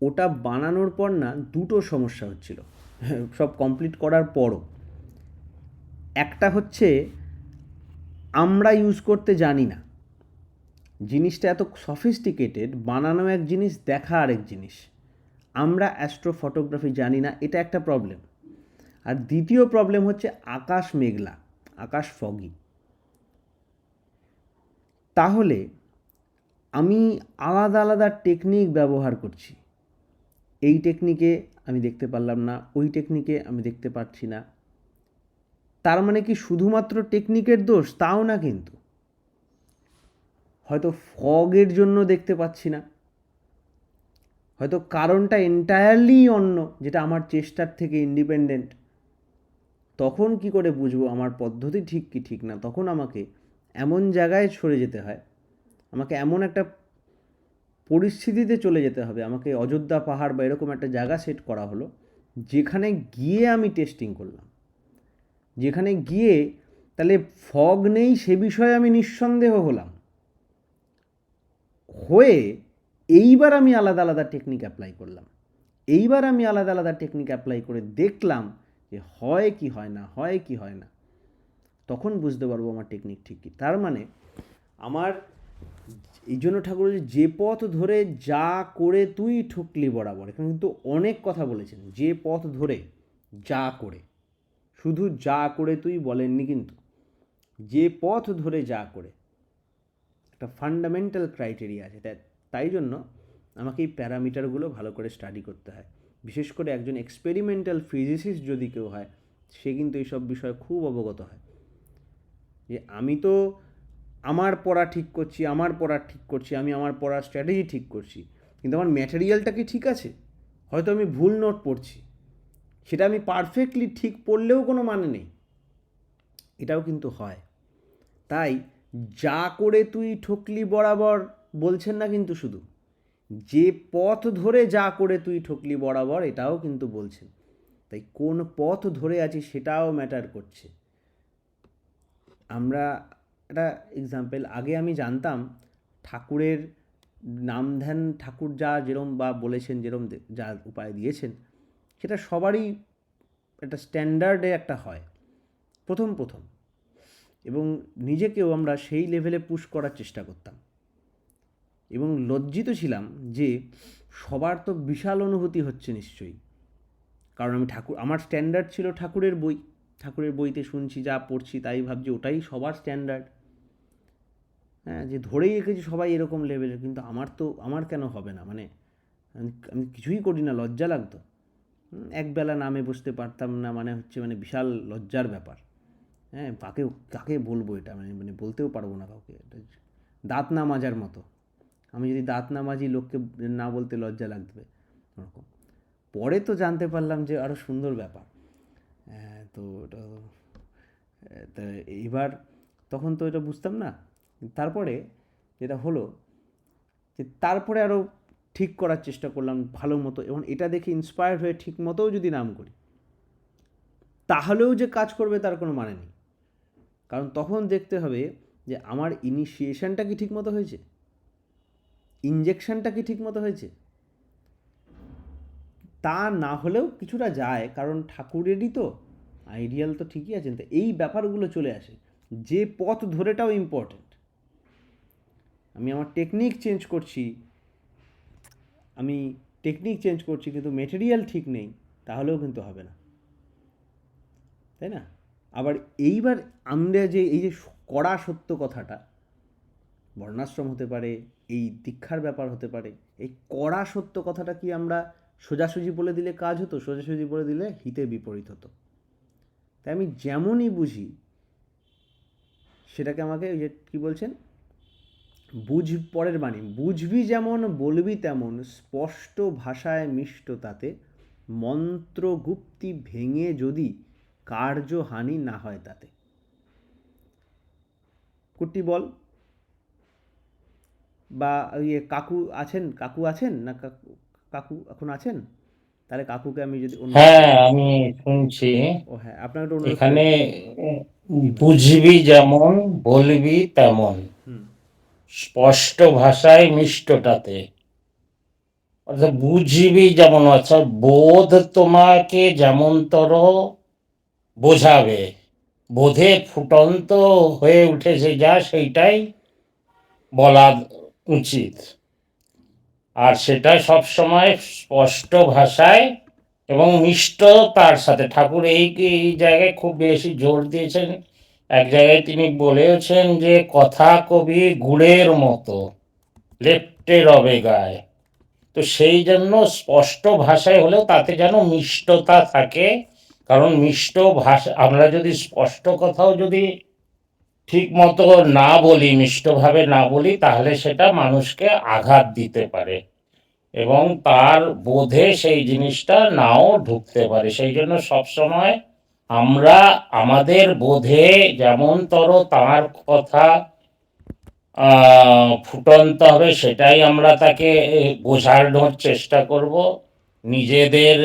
ওটা বানানোর পর না দুটো সমস্যা হচ্ছিল সব কমপ্লিট করার পরও। একটা হচ্ছে আমরা ইউজ করতে জানি না, জিনিসটা এত সফিস্টিকেটেড, বানানো এক জিনিস, দেখা আরেক জিনিস, আমরা অ্যাস্ট্রো ফটোগ্রাফি জানি না, এটা একটা প্রবলেম। আর দ্বিতীয় প্রবলেম হচ্ছে আকাশ মেঘলা, আকাশ ফগি। তাহলে আমি আলাদা আলাদা টেকনিক ব্যবহার করছি, এই টেকনিকে আমি দেখতে পারলাম না, ওই টেকনিকে আমি দেখতে পাচ্ছি না। তার মানে কি শুধুমাত্র টেকনিকের দোষ? তাও না, কিন্তু হয়তো ফগের জন্য দেখতে পাচ্ছি না, হয়তো কারণটা এন্টায়ারলি অন্য, যেটা আমার চেষ্টার থেকে ইন্ডিপেন্ডেন্ট। তখন কি করে বুঝবো আমার পদ্ধতি ঠিক কি ঠিক না? তখন আমাকে এমন জায়গায় সরে যেতে হয়, আমাকে এমন একটা পরিস্থিতিতে চলে যেতে হবে, আমাকে অযোধ্যা পাহাড় বা এরকম একটা জায়গা সেট করা হলো, যেখানে গিয়ে আমি টেস্টিং করলাম, যেখানে গিয়ে তাহলে ফগ নেই সে বিষয়ে আমি নিঃসন্দেহ হলাম, হয়ে এইবার আমি আলাদা আলাদা টেকনিক অ্যাপ্লাই করলাম, এইবার আমি আলাদা আলাদা টেকনিক অ্যাপ্লাই করে দেখলাম যে হয় কি হয় না, হয় কি হয় না, তখন বুঝতে পারবো আমার টেকনিক ঠিক কী। তার মানে আমার এই জন্য ঠাকুর যে পথ ধরে যা করে তুই ঠুকলি বরাবর, এখানে কিন্তু অনেক কথা বলেছেন, যে পথ ধরে যা করে, শুধু যা করে তুই বলেননি, কিন্তু যে পথ ধরে যা করে, একটা ফান্ডামেন্টাল ক্রাইটেরিয়া আছে। তাই জন্য আমাকে এই প্যারামিটারগুলো ভালো করে স্টাডি করতে হয়। বিশেষ করে একজন এক্সপেরিমেন্টাল ফিজিসিস্ট যদি কেউ হয়, সে কিন্তু এইসব বিষয়ে খুব অবগত হয়, যে আমি তো আমার পড়া ঠিক করছি, আমি আমার পড়ার স্ট্র্যাটেজি ঠিক করছি, কিন্তু আমার ম্যাটেরিয়ালটা কি ঠিক আছে? হয়তো আমি ভুল নোট পড়ছি, সেটা আমি পারফেক্টলি ঠিক পড়লেও কোনো মানে নেই, এটাও কিন্তু হয়। তাই যা করে তুই ঠকলি বরাবর বলছেন না কিন্তু শুধু, যে পথ ধরে যা করে তুই ঠকলি বরাবর, এটাও কিন্তু বলছেন। তাই কোন পথ ধরে আছি সেটাও ম্যাটার করছে। আমরা একটা এক্সাম্পল, আগে আমি জানতাম ঠাকুরের নাম ধ্যান, ঠাকুর যা যেরম বা বলেছেন, যেরম যা উপায় দিয়েছেন, সেটা সবারই একটা স্ট্যান্ডার্ডে একটা হয় প্রথম প্রথম, এবং নিজেকেও আমরা সেই লেভেলে পুশ করার চেষ্টা করতাম, এবং লজ্জিত ছিলাম যে সবার তো বিশাল অনুভূতি হচ্ছে নিশ্চয়ই। কারণ আমি আমার স্ট্যান্ডার্ড ছিল ঠাকুরের বই, ঠাকুরের বইতে শুনছি, যা পড়ছি তাই ভাবছি ওটাই সবার স্ট্যান্ডার্ড। হ্যাঁ, যে ধরেই রেখেছি সবাই এরকম লেভেলের, কিন্তু আমার কেন হবে না? মানে আমি কিছুই করি না, লজ্জা লাগতো। একবেলা নামে বসতে পারতাম না, মানে হচ্ছে মানে বিশাল লজ্জার ব্যাপার। হ্যাঁ, কাকে কাকে বলবো এটা, মানে মানে বলতেও পারবো না কাউকে। এটা দাঁত না মাজার মতো। আমি যদি দাঁত না মাজি, লোককে না বলতে লজ্জা লাগবে ওরকম। পরে তো জানতে পারলাম যে আরও সুন্দর ব্যাপার। তো ওটা তা এইবার তখন তো এটা বুঝতাম না। তারপরে যেটা হলো যে তারপরে আরও ঠিক করার চেষ্টা করলাম ভালো মতো, এবং এটা দেখে ইন্সপায়ার হয়ে ঠিক মতোও যদি নাম করি, তাহলেও যে কাজ করবে তার কোনো মানে নেই। কারণ তখন দেখতে হবে যে আমার ইনিশিয়েশনটা কি ঠিক মতো হয়েছে, ইনজেকশনটা কি ঠিক মতো হয়েছে। তা না হলেও কিছুটা যায়, কারণ ঠাকুরেরই তো আইডিয়াল তো ঠিকই আছেন। তো এই ব্যাপারগুলো চলে আসে, যে পথ ধরেটাও ইম্পর্ট্যান্ট। আমি আমার টেকনিক চেঞ্জ করছি, কিন্তু মেটেরিয়াল ঠিক নেই, তাহলেও কিন্তু হবে না, তাই না? আবার এইবার আমরা যে এই যে কড়া সত্য কথাটা, বর্ণাশ্রম হতে পারে, এই দীক্ষার ব্যাপার হতে পারে, এই কড়া সত্য কথাটা কি আমরা সোজাসুজি বলে দিলে কাজ হতো? সোজাসুজি বলে দিলে হিতে বিপরীত হতো। তাই আমি যেমনই বুঝি সেটাকে আমাকে ওই যে কী বলছেন, পরের বাণী, বুঝবি যেমন বলবি তেমন, স্পষ্ট ভাষায় মিষ্ট তাতে, মন্ত্রগুপ্তি ভেঙে যদি কার্যহানি না হয় তাতে। কুট্টি বল, বা ইয়ে কাকু আছেন না? কাকু এখন আছেন? তাহলে কাকুকে আমি যদি অনুরোধ হ্যাঁ, করি। আমি শুনছি। ও হ্যাঁ, আপনাকে একটু অনুরোধ করি। এখানে জি বলুন। বুঝবি যেমন বলবি তেমন, হুম। স্পষ্ট ভাষায় মিষ্টতাতে। অর্থাৎ বুঝবি যেমন, অর্থাৎ বোধ তোমাকে যেমনতর বোঝাবে, বোধে ফুটন্ত হয়ে উঠেছে যা, সেইটাই বলা উচিত। আর সেটা সবসময় স্পষ্ট ভাষায় এবং মিষ্টতার সাথে। ঠাকুর এই জায়গায় খুব বেশি জোর দিয়েছেন। এক জায়গায় তিনি বলেছেন যে কথা কবি গুড়ের মতো, লেপ্টে রবে গায়ে। তো সেই জন্য স্পষ্ট ভাষায় হলেও তাতে যেন মিষ্টতা থাকে। কারণ মিষ্ট ভাষা, আমরা যদি স্পষ্ট কথাও যদি ঠিক মতো না বলি, মিষ্টভাবে না বলি, তাহলে সেটা মানুষকে আঘাত দিতে পারে এবং তার বোধে সেই জিনিসটা নাও ঢুকতে পারে। সেই জন্য সবসময় আমরা আমাদের বোধে যেমনতর তার কথা ফুটন্ত হবে, সেটাই আমরা তাকে বোঝানোর চেষ্টা করব। নিজেদের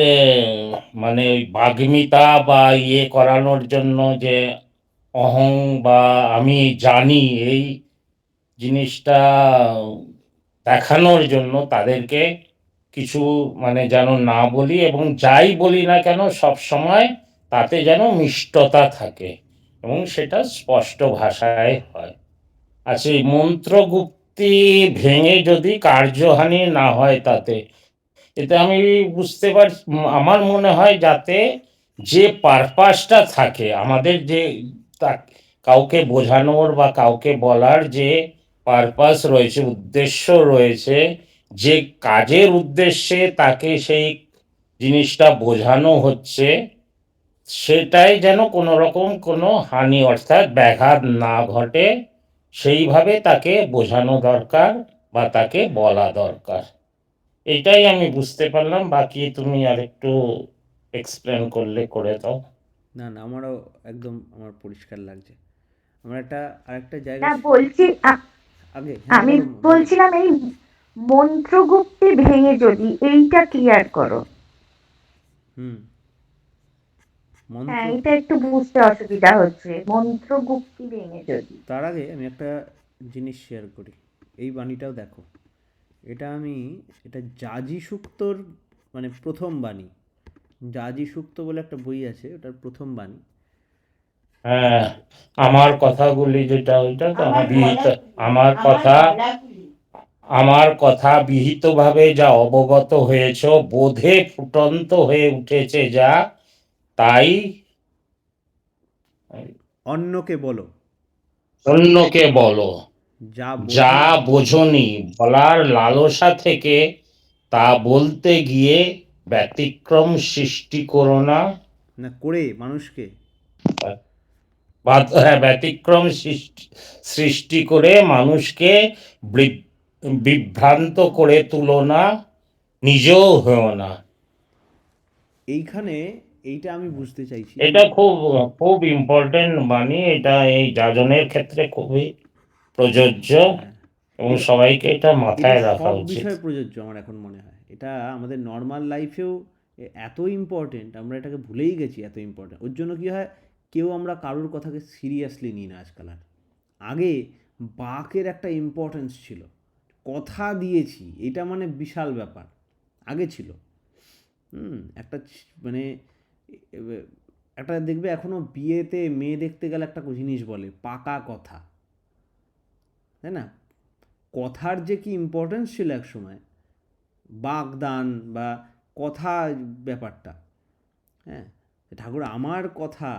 মানে ওই বাগ্মিতা বা ইয়ে করানোর জন্য, যে অহং বা আমি জানি, এই জিনিসটা দেখানোর জন্য তাদেরকে কিছু মানে যেন না বলি, এবং যাই বলি না কেন সব সময় তাতে যেন মিষ্টতা থাকে এবং সেটা স্পষ্ট ভাষায় হয়। আচ্ছা, এই মন্ত্রগুপ্তি ভেঙে যদি কার্যহানি না হয় তাতে, এতে আমি বুঝতে পারছি, আমার মনে হয় যাতে যে পারপাসটা থাকে আমাদের, যে কাউকে বোঝানোর বা কাউকে বলার যে পারপাস রয়েছে, উদ্দেশ্য রয়েছে, যে কাজের উদ্দেশ্যে তাকে সেই জিনিসটা বোঝানো হচ্ছে, সেটাই যেন কোনো রকম কোনো হানি অর্থাৎ ব্যাঘাত না ঘটে, সেইভাবে তাকে বোঝানো দরকার বা তাকে বলা দরকার। এটাই আমি বুঝতে পারলাম। বাকি তুমি আরেকটু এক্সপ্লেন করলে করে দাও। না না, আমারও একদম আমার পরিষ্কার লাগছে। আমার আরেকটা জায়গা না বলছি আগে, হ্যাঁ আমি বলো বলো। বলছিলাম এই মন্ত্রগুপ্তি ভেঙে যদি, এইটা ক্লিয়ার করো। হুম মন্ত্র হ্যাঁ, এটা একটু বুঝতে অসুবিধা হচ্ছে, মন্ত্রগুপ্তি ভেঙে যদি। তার আগে আমি একটা জিনিস শেয়ার করি। এই বাণীটাও দেখো, এটা জাজি সুক্তর মানে প্রথম বাণী। জাজি সুক্ত বলে একটা বই আছে, ওটার প্রথম বাণী। হ্যাঁ, আমার কথাগুলি যেটা ওইটা তো আমার বিহিত, আমার কথা আমার কথা বিহিতভাবে যা অবগত হয়েছ, বোধে ফুটন্ত হয়ে উঠেছে যা, তাই অন্যকে বলো, অন্যকে বলো। যা যা বোঝনি বোঝনি বলার লালসা থেকে তা বলতে গিয়ে ব্যতিক্রম সৃষ্টি করো না। না করে মানুষকে। হ্যাঁ, ব্যতিক্রম সৃষ্টি করে মানুষকে বিভ্রান্ত করে তুলো না, নিজেও হও না। এইখানে এইটা আমি বুঝতে চাইছি। এটা খুব খুব ইম্পর্টেন্ট বাণী, এটা এই যাজনের ক্ষেত্রে খুবই প্রযোজ্য হ্যাঁ, এবং এটা সবাইকে এটা এটা মাথায় রাখা সব উচিত। বিষয়ে প্রযোজ্য আমার এখন মনে হয়। এটা আমাদের নর্মাল লাইফেও এত ইম্পর্টেন্ট, আমরা এটাকে ভুলেই গেছি এত ইম্পর্টেন্ট। ওর জন্য কী হয়, কেউ আমরা কারোর কথাকে সিরিয়াসলি নিই না আজকাল আর। আগে বাকের একটা ইম্পর্টেন্স ছিল, কথা দিয়েছি এটা মানে বিশাল ব্যাপার আগে ছিল। একটা মানে একটা দেখবে এখনও বিয়েতে মেয়ে দেখতে গেলে একটা জিনিস বলে পাকা কথা, তাই না? কথার যে কি ইম্পর্টেন্স ছিল এক সময়, বাগদান বা কথা ব্যাপারটা। হ্যাঁ, ঠাকুর আমার কথা,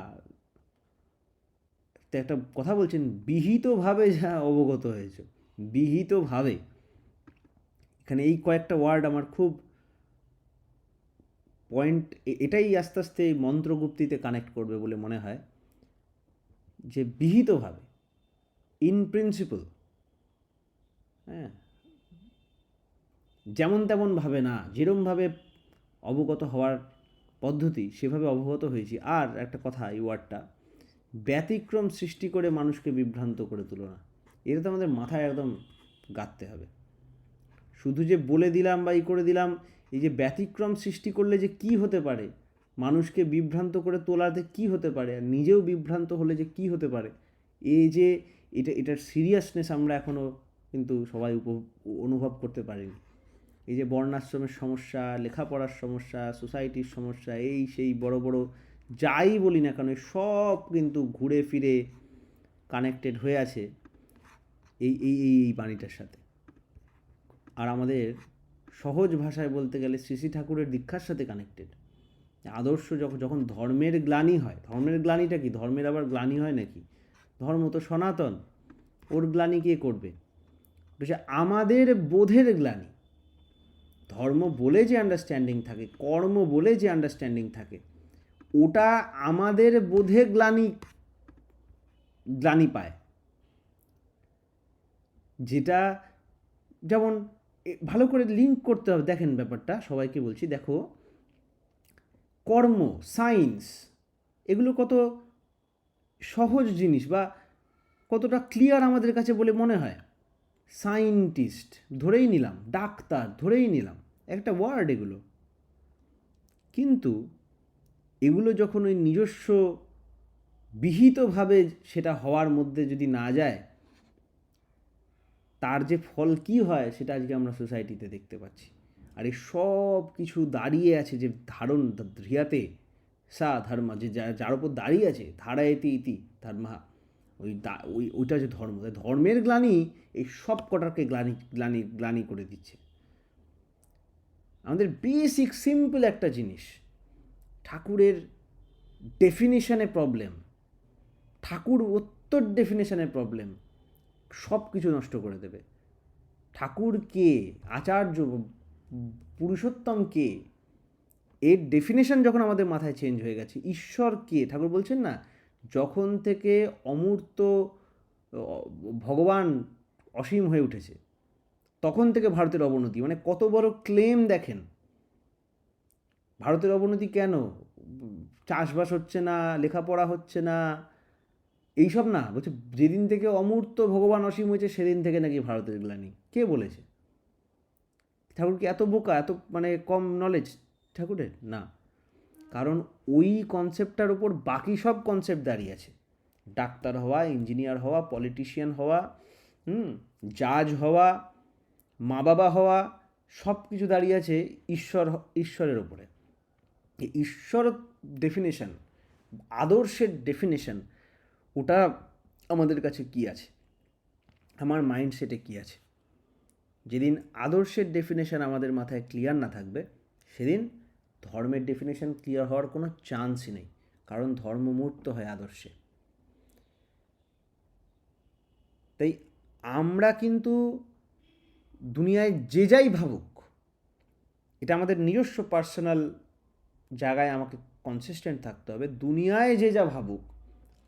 তো একটা কথা বলছেন, বিহিতভাবে যা অবগত হয়েছে, বিহিতভাবে। এখানে এই কয়েকটা ওয়ার্ড আমার খুব পয়েন্ট, এটাই আস্তে আস্তে এই মন্ত্রগুপ্তিতে কানেক্ট করবে বলে মনে হয়, যে বিহিতভাবে, ইন প্রিন্সিপল। হ্যাঁ, যেমন তেমনভাবে না, যেরমভাবে অবগত হওয়ার পদ্ধতি সেভাবে অবগত হয়েছি। আর একটা কথা, এই ওয়ার্ডটা, ব্যতিক্রম সৃষ্টি করে মানুষকে বিভ্রান্ত করে তুলো না। এটা তো আমাদের মাথায় একদম গাঁথতে হবে। শুধু যে বলে দিলাম বা করে দিলাম, এই যে ব্যতিক্রম সৃষ্টি করলে যে কি হতে পারে, মানুষকে বিভ্রান্ত করে তোলাতে কি হতে পারে, আর নিজেও বিভ্রান্ত হলে যে কি হতে পারে, এই যে এটার সিরিয়াসনেস আমরা এখনও কিন্তু সবাই অনুভব করতে পারিনি। এই যে বর্ণাশ্রমের সমস্যা, লেখাপড়ার সমস্যা, সোসাইটির সমস্যা, এই সেই বড় বড় যাই বলি না কেন, সব কিন্তু ঘুরে ফিরে কানেক্টেড হয়ে আছে এই এই এই এই বাণীটার সাথে। আর আমাদের সহজ ভাষায় বলতে গেলে শ্রী ঠাকুরের দীক্ষার সাথে কানেক্টেড। আদর্শ যখন ধর্মের গ্লানি হয়, ধর্মের গ্লানিটা কি, ধর্মের আবার গ্লানি হয় নাকি? ধর্ম তো সনাতন, ওর গ্লানি কে করবে? সে আমাদের বোধের গ্লানি। ধর্ম বলে যে আন্ডারস্ট্যান্ডিং থাকে, কর্ম বলে যে আন্ডারস্ট্যান্ডিং থাকে, ওটা আমাদের বোধে গ্লানি পায়। যেটা যেমন ভালো করে লিঙ্ক করতে হবে, দেখেন ব্যাপারটা সবাইকে বলছি, দেখো কর্ম, সায়েন্স, এগুলো কত সহজ জিনিস বা কতটা ক্লিয়ার আমাদের কাছে বলে মনে হয়। সায়েন্টিস্ট ধরেই নিলাম, ডাক্তার ধরেই নিলাম, একটা ওয়ার্ড এগুলো। কিন্তু এগুলো যখন ওই নিজস্ব বিহিতভাবে সেটা হওয়ার মধ্যে যদি না যায়, তার যে ফল কি হয় সেটা আজকে আমরা সোসাইটিতে দেখতে পাচ্ছি। আর এই সব কিছু দাঁড়িয়ে আছে যে ধারণ ধ্রিয়াতে সা ধর্মা, যে যার উপর দাঁড়িয়ে আছে, ধারায়তি ইতি ধর্মা, ওইটা হচ্ছে ধর্ম। ধর্মের গ্লানি এই সব কটাকে গ্লানি করে দিচ্ছে। আমাদের বেসিক সিম্পল একটা জিনিস, ঠাকুরের ডেফিনিশনে প্রবলেম, ঠাকুর উত্তর ডেফিনেশনের প্রবলেম, সব কিছু নষ্ট করে দেবে। ঠাকুর কে, আচার্য পুরুষোত্তম কে, এর ডেফিনেশন যখন আমাদের মাথায় চেঞ্জ হয়ে গেছে, ঈশ্বর কে, ঠাকুর বলছেন না, যখন থেকে অমূর্ত ভগবান অসীম হয়ে উঠেছে তখন থেকে ভারতের অবনতি। মানে কত বড় ক্লেম দেখেন। ভারতের অবনতি কেন? চাষবাস হচ্ছে না, লেখাপড়া হচ্ছে না, এইসব না, বলছে যেদিন থেকে অমূর্ত ভগবান অসীম হয়েছে সেদিন থেকে নাকি ভারতের গ্লানি। কে বলেছে? ঠাকুর কি এত বোকা, এত মানে কম নলেজ ঠাকুরের? না, কারণ ওই কনসেপ্টটার উপর বাকি সব কনসেপ্ট দাঁড়িয়ে আছে। ডাক্তার হওয়া, ইঞ্জিনিয়ার হওয়া, পলিটিশিয়ান হওয়া, জাজ হওয়া, মা বাবা হওয়া, সব কিছু দাঁড়িয়ে আছে ঈশ্বরের ওপরে। এই ঈশ্বর ডেফিনেশন, আদর্শের ডেফিনেশন, ওটা আমাদের কাছে কি আছে, আমার মাইন্ডসেটে কি আছে। যেদিন আদর্শের ডেফিনেশন আমাদের মাথায় ক্লিয়ার না থাকবে, সেদিন ধর্মের ডেফিনেশন ক্লিয়ার হওয়ার কোনো চান্সই নেই, কারণ ধর্ম মূর্ত হয় আদর্শে। তাই আমরা কিন্তু দুনিয়ায় যে যাই ভাবুক, এটা আমাদের নিজস্ব পার্সোনাল জায়গায় আমাকে কনসিস্টেন্ট থাকতে হবে। দুনিয়ায় যে যা ভাবুক,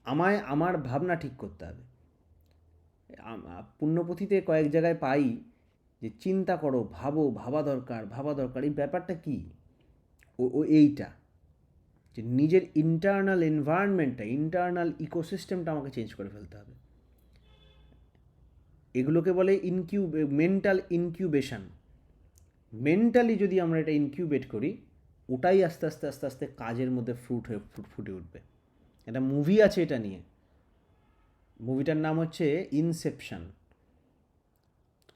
আমায় আমার ভাবনা ঠিক করতে হবে। পুণ্যপুঁথিতে কয়েক জায়গায় পাই যে চিন্তা করো, ভাবো, ভাবা দরকার। এই ব্যাপারটা কি? ও এইটা যে নিজের ইন্টারনাল এনভায়রনমেন্টটা, ইন্টারনাল ইকোসিস্টেমটা আমাকে চেঞ্জ করে ফেলতে হবে। এগুলোকে বলে মেন্টাল ইনকিউবেশন। মেন্টালি যদি আমরা এটা ইনকিউবেট করি, ওটাই আস্তে আস্তে কাজের মধ্যে ফুটে উঠবে। একটা মুভি আছে এটা নিয়ে, মুভিটার নাম হচ্ছে ইনসেপশন।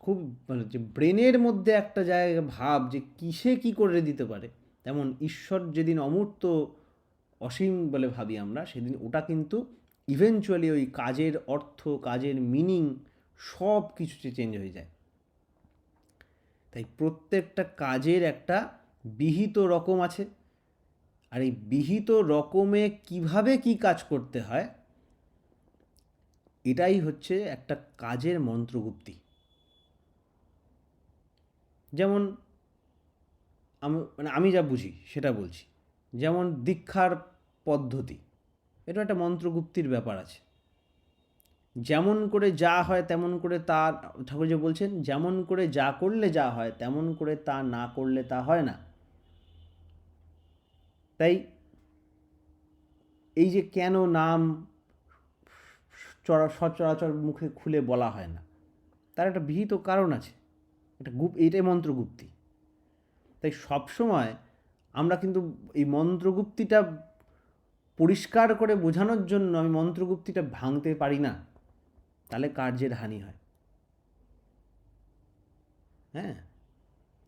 খুব মানে যে ব্রেনের মধ্যে একটা জায়গা ভাব যে কিসে কী করে দিতে পারে, তেমন ঈশ্বর যেদিন অমূর্ত অসীম বলে ভাবি আমরা, সেদিন ওটা কিন্তু ইভেনচুয়ালি ওই কাজের অর্থ, কাজের মিনিং সব কিছু চেঞ্জ হয়ে যায়। তাই প্রত্যেকটা কাজের একটা বিহিত রকম আছে, আর এই বিহিত রকমে কিভাবে কি কাজ করতে হয়, এটাই হচ্ছে একটা কাজের মন্ত্রগুপ্তি। যেমন আমি যা বুঝি সেটা বলছি। যেমন দীক্ষার পদ্ধতি, এটা একটা মন্ত্রগুপ্তির ব্যাপার আছে। যেমন করে যা হয় তেমন করে তা, ঠাকুর যে বলছেন যেমন করে যা করলে যা হয় তেমন করে তা না করলে তা হয় না। তাই এই যে কেন নাম সচরাচর মুখে খুলে বলা হয় না, তার একটা বিহিত কারণ আছে। এটাই মন্ত্রগুপ্তি। তাই সবসময় আমরা কিন্তু এই মন্ত্রগুপ্তিটা পরিষ্কার করে বোঝানোর জন্য আমি মন্ত্রগুপ্তিটা ভাঙতে পারি না, তাহলে কার্যের হানি হয়। হ্যাঁ,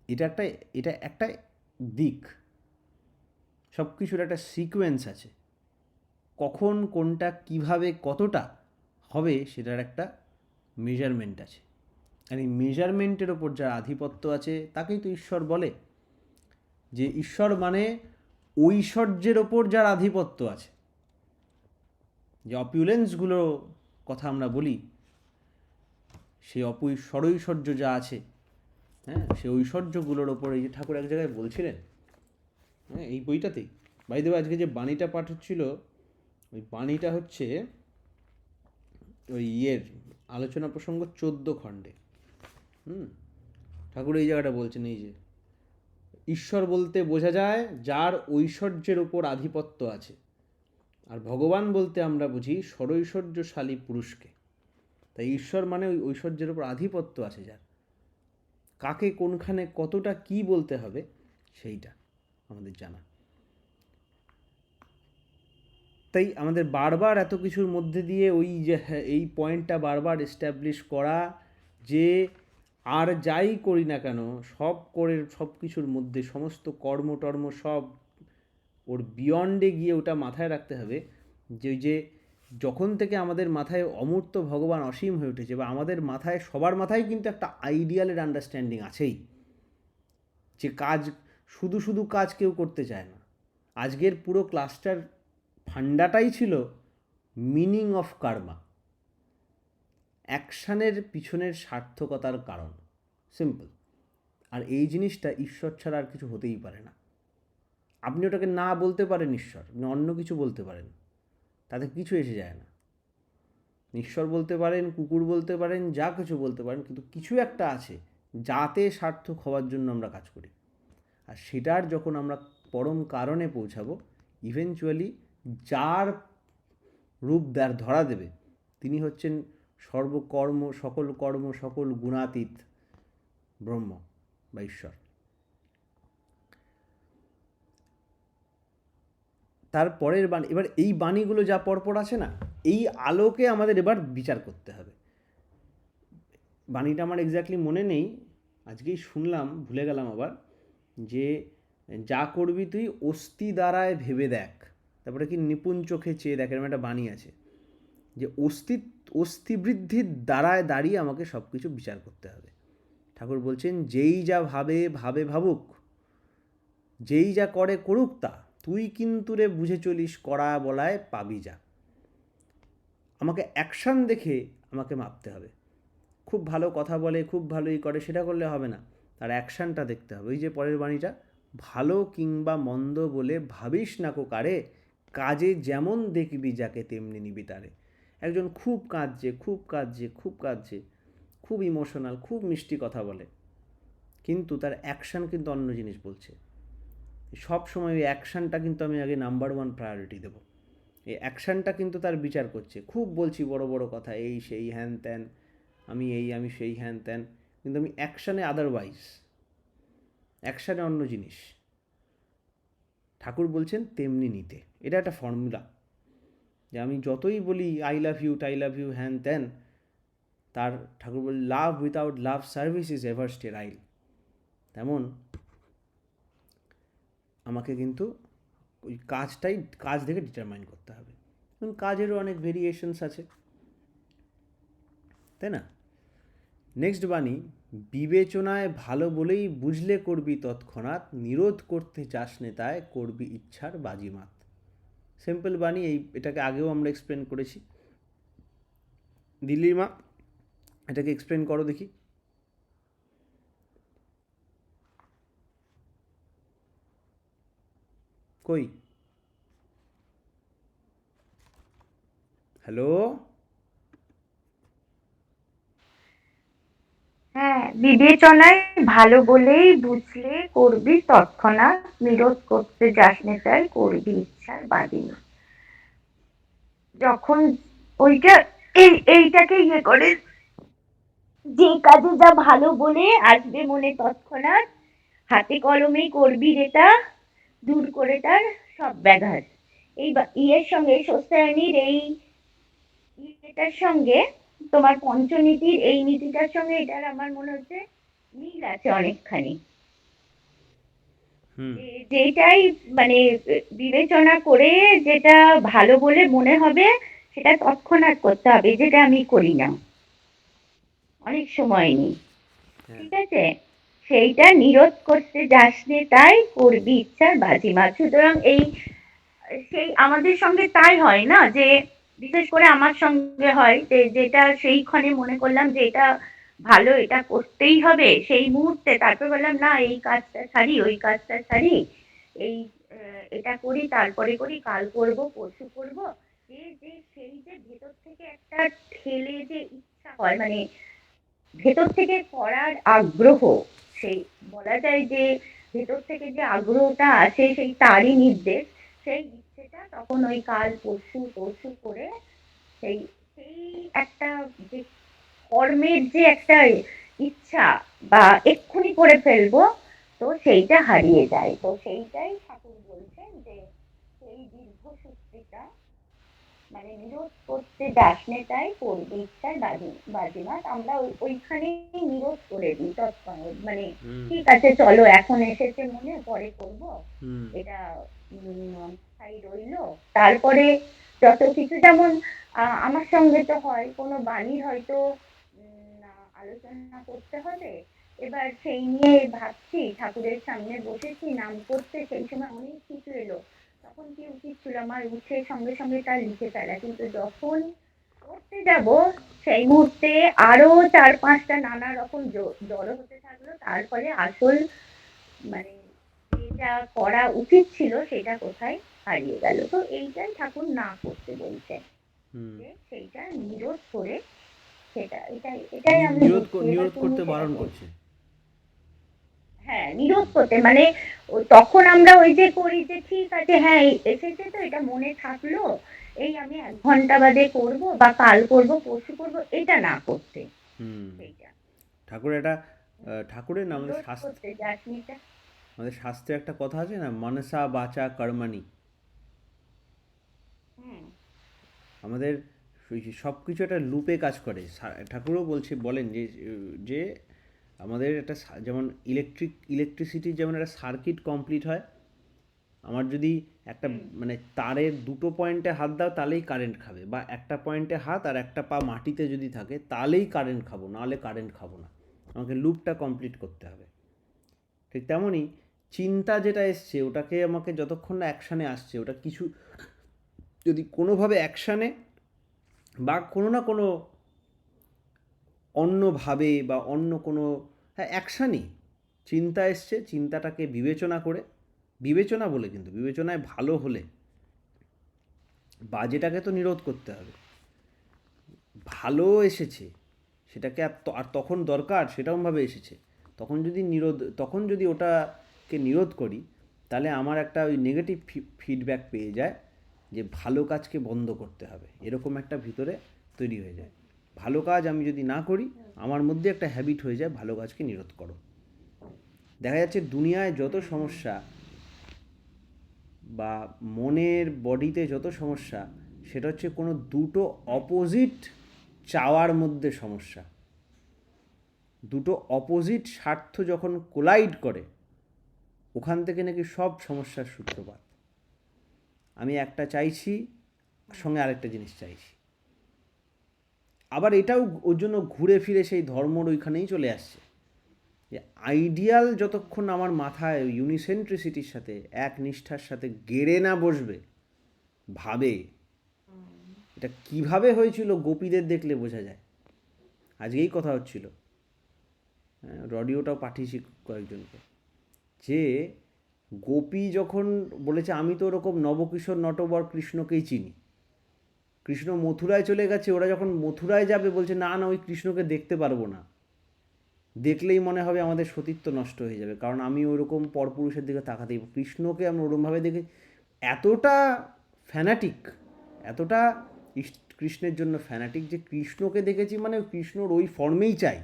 এটা একটা দিক। সব কিছুর একটা সিকোয়েন্স আছে, কখন কোনটা কিভাবে কতটা হবে সেটার একটা মেজারমেন্ট আছে। আর এই মেজারমেন্টের ওপর যার আধিপত্য আছে তাকেই তো ঈশ্বর বলে। যে ঈশ্বর মানে ঐশ্বর্যের ওপর যার আধিপত্য আছে। যে অপিউলেন্সগুলো কথা আমরা বলি, সেই ঐশ্বর্য যা আছে, হ্যাঁ, সেই ঐশ্বর্যগুলোর ওপর এই যে ঠাকুর এক জায়গায় বলছিলেন, হ্যাঁ, এই বইটাতেই বাই দ্য ওয়ে আজকে যে বাণীটা পাঠ হচ্ছিল, ওই বাণীটা হচ্ছে ওই আলোচনা প্রসঙ্গ 14 খণ্ডে। ঠাকুর এই জায়গাটা বলছেন, এই যে ঈশ্বর বলতে বোঝা যায় যার ঐশ্বর্যের ওপর আধিপত্য আছে, আর ভগবান বলতে আমরা বুঝি ষড়ৈশ্বর্যশালী পুরুষকে। তাই ঈশ্বর মানে ওই ঐশ্বর্যের ওপর আধিপত্য আছে যার, কাকে কোনখানে কতটা কি বলতে হবে সেইটা আমাদের জানা। তাই আমাদের বারবার এত কিছুর মধ্যে দিয়ে ওই যে এই পয়েন্টটা বারবার এস্টাবলিশ করা যে আর যাই করি না কেন, সব কিছুর মধ্যে সমস্ত কর্মটর্ম সব ওর বিয়ন্ডে গিয়ে ওটা মাথায় রাখতে হবে যে ওই যে যখন থেকে আমাদের মাথায় অমূর্ত ভগবান অসীম হয়ে উঠেছে, বা আমাদের মাথায় সবার মাথায় কিন্তু একটা আইডিয়ালের আন্ডারস্ট্যান্ডিং আছেই, যে কাজ শুধু কাজ কেউ করতে চায় না। আজকের পুরো ক্লাসটার ফান্ডাটাই ছিল মিনিং অফ কার্মা, অ্যাকশানের পিছনের সার্থকতার কারণ, সিম্পল। আর এই জিনিসটা ঈশ্বর ছাড়া আর কিছু হতেই পারে না। আপনি ওটাকে না বলতে পারেন ঈশ্বর, আপনি অন্য কিছু বলতে পারেন, তাতে কিছু এসে যায় না। ঈশ্বর বলতে পারেন, কুকুর বলতে পারেন, যা কিছু বলতে পারেন, কিন্তু কিছু একটা আছে যাতে সার্থক হওয়ার জন্য আমরা কাজ করি। আর সেটার যখন আমরা পরম কারণে পৌঁছাবো, ইভেনচুয়ালি যার রূপ ধরা দেবে তিনি হচ্ছেন সকল কর্ম সকল গুণাতীত ব্রহ্ম। বা ঈশ্বর। তারপরের বাণী, এবার এই বাণীগুলো যা পরপর আছে না, এই আলোকে আমাদের এবার বিচার করতে হবে। বাণীটা আমার এক্স্যাক্টলি মনে নেই, আজকেই শুনলাম, ভুলে গেলাম আবার, যে যা করবি তুই অস্থি দ্বারায় ভেবে দেখ, তারপরে কি নিপুণ চোখে চেয়ে দেখ, এরকম একটা বাণী আছে, যে অস্থিবৃদ্ধির দ্বারায় দাঁড়িয়ে আমাকে সব কিছু বিচার করতে হবে। ঠাকুর বলছেন, যেই যা ভাবে ভাবুক, যেই যা করে করুক তা, তুই কিন্তু রে বুঝে চলিস করা বলায় পাবি যা। আমাকে অ্যাকশান দেখে আমাকে মাপতে হবে। খুব ভালো কথা বলে, খুব ভালোই করে, সেটা করলে হবে না, তার অ্যাকশানটা দেখতে হবে। ওই যে পরের বাণীটা, ভালো কিংবা মন্দ বলে ভাবিস না কো কারে, কাজে যেমন দেখবি যাকে তেমনি নিবি তারে। একজন খুব কাঁদছে, খুব ইমোশনাল, খুব মিষ্টি কথা বলে, কিন্তু তার অ্যাকশান কিন্তু অন্য জিনিস বলছে। সব সময় ওই অ্যাকশানটা কিন্তু আমি আগে নাম্বার 1 প্রায়োরিটি দেবো। এই অ্যাকশানটা কিন্তু তার বিচার করছে। খুব বলছি বড় বড় কথা, এই সেই হ্যান ত্যান, আমি এই আমি সেই হ্যান ত্যান, কিন্তু আমি অ্যাকশানে আদারওয়াইজ, অ্যাকশানে অন্য জিনিস। ঠাকুর বলছেন তেমনি নিতে। এটা একটা ফর্মুলা, যে আমি যতই বলি আই লাভ ইউ হ্যান ত্যান, তার ঠাকুর বল love without love service is ever sterile. তেমন আমাকে কিন্তু ওই কাজ দেখে ডিটারমাইন করতে হবে। এবং কাজেরও অনেক ভেরিয়েশনস আছে, তাই না? নেক্সট বাণী, বিবেচনায় ভালো বলেই বুঝলে করবি তৎক্ষণাৎ, নিরোধ করতে যাস নে তাই করবি ইচ্ছার বাজিমাত। সিম্পল বাণী, এটাকে আগেও আমরা এক্সপ্লেন করেছি। দিল্লির মা, এটাকে এক্সপ্লেন করো দেখি। কই? হ্যালো? হ্যাঁ, বিবেচনায় ভালো বলেই বুঝলে করবি তৎক্ষণাৎ, নিরোধ করতে যাস নে তাই করবি ইচ্ছার বাদিনী। যখন ওইটা এইটাকে ইয়ে করে, যে কাজে যা ভালো বলে আসবে মনে তৎক্ষণাৎ, হাতে কলমেই করবি যেটা, দূর করে তার সব ব্যাঘাত। এই ইয়ের সঙ্গে, সস্তায়নীর এই এটার সঙ্গে, তোমার পঞ্চনীতির এই নীতিটার সঙ্গে এটার আমার মনে হচ্ছে মিল আছে অনেকখানি। যেটাই মানে বিবেচনা করে যেটা ভালো বলে মনে হবে সেটা তৎক্ষণাৎ করতে হবে, যেটা আমি করি না, অনেক সময় নেই, ঠিক আছে? সেইটা নিরোধ করতে যাস নে তাই করবি ইচ্ছার বাজিমাত। সুতরাং সেই আমাদের সঙ্গে তাই হয় না, যে বিশেষ করে আমার সঙ্গে হয় যে যেটা সেইক্ষণে মনে করলাম যে এটা ভালো, এটা করতেই হবে, সেই মুহূর্তে তারপর বললাম না এই কাজটা ছাড়ি, ওই কাজটা ছাড়ি, এই এটা করি, তারপরে করি, কাল করব, পরশু করব, সেই যে ভেতর থেকে একটা ঠেলে যে ইচ্ছা হয়, মানে ভেতর থেকে করার আগ্রহ, সেই বলা যায় যে ভেতর থেকে যে আগ্রহটা আসে সেই তারই নির্দেশ, সেই ইচ্ছেটা তখন ওই কাল পরশু পরশু করে সেই সেই একটা যে কর্মের যে একটা ইচ্ছা বা এক্ষুনি করে ফেলবো, তো সেইটা হারিয়ে যায়। তো সেইটাই ঠাকুর বলছেন যে সেই দীর্ঘসূত্রিটা, মানে নিরোধ করতে যাস নে তাই করবি ইচ্ছার বাজিমাত, আমরা ওইখানেই নিরোধ করে দিই তৎক্ষণাৎ, মানে ঠিক আছে চলো এখন এসেছে মনে, পরে করবো, এটা স্থায়ী রইলো। তারপরে যত কিছু, যেমন আমার সঙ্গে তো হয় কোনো বাণীর হয়তো আলোচনা করতে হবে, এবার সেই নিয়ে ভাবছি, ঠাকুরের সামনে বসেছি নাম করতে, সেই সময় অনেক কিছু এলো, তখন কি উচিত ছিল আমার উঠে সঙ্গে সঙ্গে তার লিখে ফেলা, কিন্তু যখন করতে যাব সেই মুহূর্তে আরো 4-5টা নানা রকম জড়ো হতে থাকলো, তার ফলে আসল মানে যেটা করা উচিত ছিল সেটা কোথায় হারিয়ে গেল। তো এইটাই ঠাকুর না করতে বলছেন, যে সেইটা নিরোধ করে, এটাই আমি নিরোধ করতে বারণ করছে। হ্যাঁ, নিরোধ করতে মানে তখন আমরা ওই যে করি যে ঠিক আছে হ্যাঁ এসেছে তো এটা মনে থাকলো, এই আমি 1 ঘন্টা বাদে করব বা কাল করব, পরশু করব, এটা না করতে। সেইটা ঠাকুর এটা ঠাকুরের না নিরোধ করতে যাসনি তা? আমাদের শাস্ত্রে একটা কথা আছে না, মনসা বাচা কর্মণি। হুম। আমাদের সব কিছু একটা লুপে কাজ করে। ঠাকুরও বলেন যে যে আমাদের একটা যেমন ইলেকট্রিসিটির যেমন একটা সার্কিট কমপ্লিট হয়, আমার যদি একটা মানে তারের দুটো পয়েন্টে হাত দাও তাহলেই কারেন্ট খাবে, বা একটা পয়েন্টে হাত আর একটা পা মাটিতে যদি থাকে তাহলেই কারেন্ট খাবো, নাহলে কারেন্ট খাবো না। আমাকে লুপটা কমপ্লিট করতে হবে। ঠিক তেমনই চিন্তা যেটা এসছে ওটাকে আমাকে যতক্ষণ না অ্যাকশানে আসছে, ওটা কিছু যদি কোনোভাবে অ্যাকশানে বা কোনো না কোনো অন্যভাবে বা অন্য কোনো, হ্যাঁ অ্যাকশানই, চিন্তা এসছে, চিন্তাটাকে বিবেচনা করে, বিবেচনা বলে কিন্তু বিবেচনায় ভালো হলে বাজেটাকে তো নিরোধ করতে হবে। ভালো এসেছে সেটাকে আর তখন দরকার সেরকমভাবে এসেছে, তখন যদি ওটাকে নিরোধ করি তাহলে আমার একটা ওই নেগেটিভ ফিডব্যাক পেয়ে যায় যে ভালো কাজকে বন্ধ করতে হবে, এরকম একটা ভিতরে তৈরি হয়ে যায়। ভালো কাজ আমি যদি না করি আমার মধ্যে একটা হ্যাবিট হয়ে যায় ভালো কাজকে নিরোধ করো। দেখা যাচ্ছে দুনিয়ায় যত সমস্যা বা মনের বডিতে যত সমস্যা, সেটা হচ্ছে কোনো দুটো অপোজিট চাওয়ার মধ্যে সমস্যা। দুটো অপোজিট স্বার্থ যখন কোলাইড করে ওখান থেকে নাকি সব সমস্যার সূত্রপাত। আমি একটা চাইছি, সঙ্গে আরেকটা জিনিস চাইছি, আবার এটাও ওর জন্য ঘুরে ফিরে সেই ধর্মর ওইখানেই চলে আসছে যে আইডিয়াল যতক্ষণ আমার মাথায় ইউনিসেন্ট্রিসিটির সাথে এক নিষ্ঠার সাথে গেড়ে না বসবে ভাবে, এটা কিভাবে হয়েছিল গোপীদের দেখলে বোঝা যায়। আজকেই কথা হচ্ছিল, হ্যাঁ অডিওটাও পাঠিয়েছি কয়েকজনকে, যে গোপী যখন বলেছে আমি তো ওরকম নবকিশোর নটবর কৃষ্ণকেই চিনি, কৃষ্ণ মথুরায় চলে গেছে, ওরা যখন মথুরায় যাবে বলছে না না ওই কৃষ্ণকে দেখতে পারবো না, দেখলেই মনে হবে আমাদের সতীত্ব নষ্ট হয়ে যাবে, কারণ আমি ওরকম পরপুরুষের দিকে তাকাতেই, কৃষ্ণকে আমরা ওরকমভাবে দেখে এতটা ফ্যানাটিক, এতটা কৃষ্ণের জন্য ফ্যানাটিক যে কৃষ্ণকে দেখেছি মানে কৃষ্ণর ওই ফর্মেই চাই,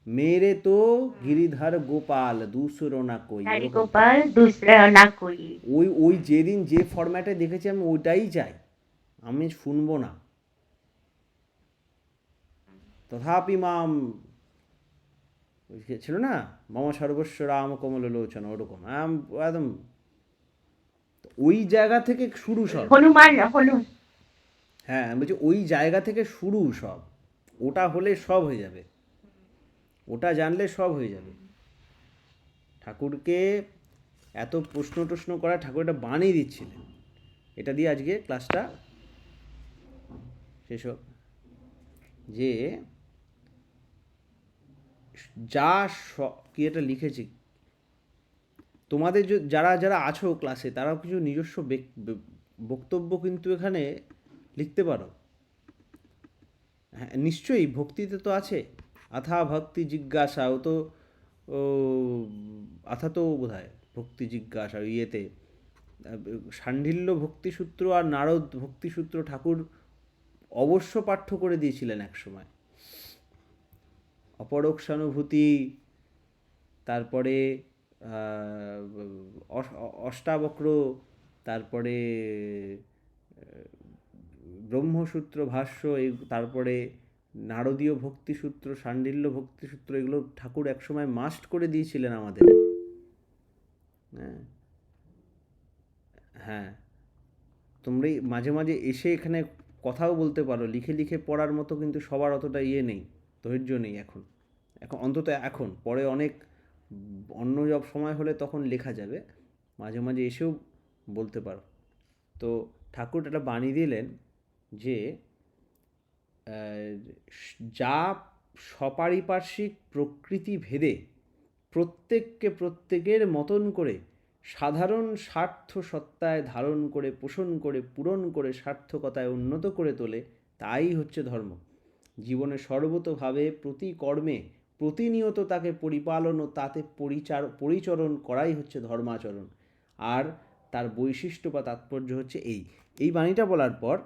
মেরে তো গিরিধর গোপাল দুসরো না কই, হরি গোপাল দুসরা না কই। ওই যেদিন যে ফরম্যাটে দেখেছি আমি ওইটাই চাই, আমি শুনবো না। তথাপি মাম ছিল না, মম সর্বস্ব রাম কমল লোচন, ওরকম একদম ওই জায়গা থেকে শুরু সব। হনুমান। হ্যাঁ আমি বলছি ওই জায়গা থেকে শুরু সব, ওটা হলে সব হয়ে যাবে, ওটা জানলে সব হয়ে যাবে। ঠাকুরকে এত প্রশ্ন করা, ঠাকুর এটা বানিয়ে দিচ্ছিলেন। এটা দিয়ে আজকে ক্লাসটা শেষ হোক, যে যা কি এটা লিখেছি, তোমাদের যারা যারা আছো ক্লাসে তারাও কিছু নিজস্ব বক্তব্য কিন্তু এখানে লিখতে পারো। হ্যাঁ নিশ্চয়ই ভক্তিতে তো আছে, আথা ভক্তি জিজ্ঞাসা, ও তো আথা তো বোধ হয় ভক্তি জিজ্ঞাসা, ইয়েতে শাণ্ডিল্য ভক্তিসূত্র আর নারদ ভক্তিসূত্র ঠাকুর অবশ্য পাঠ্য করে দিয়েছিলেন এক সময়। অপরোক্ষানুভূতি, তারপরে অষ্টাবক্র, তারপরে ব্রহ্মসূত্র ভাষ্য, তারপরে নারদীয় ভক্তিসূত্র, শাণ্ডিল্য ভক্তিসূত্র, এগুলো ঠাকুর একসময় মাস্ট করে দিয়েছিলেন আমাদের। হ্যাঁ হ্যাঁ তোমরাই মাঝে মাঝে এসে এখানে কথাও বলতে পারো, লিখে লিখে পড়ার মতো কিন্তু সবার অতটা নেই, ধৈর্য নেই এখন, অন্তত এখন, পরে অনেক অন্য সব সময় হলে তখন লেখা যাবে, মাঝে মাঝে এসেও বলতে পারো। তো ঠাকুর এটা বানিয়ে দিলেন যে যা সপারিপার্শ্বিক প্রকৃতি ভেদে প্রত্যেককে প্রত্যেকের মতন করে সাধারণ স্বার্থ সত্তায় ধারণ করে, পোষণ করে, পূরণ করে, সার্থকতায় উন্নত করে তোলে, তাই হচ্ছে ধর্ম। জীবনে সর্বতোভাবে প্রতি কর্মে প্রতিনিয়ত তাকে পরিপালন ও তাতে পরিচরণ করাই হচ্ছে ধর্মাচরণ। আর তার বৈশিষ্ট্য বা তাৎপর্য হচ্ছে এই বাণীটা বলার পর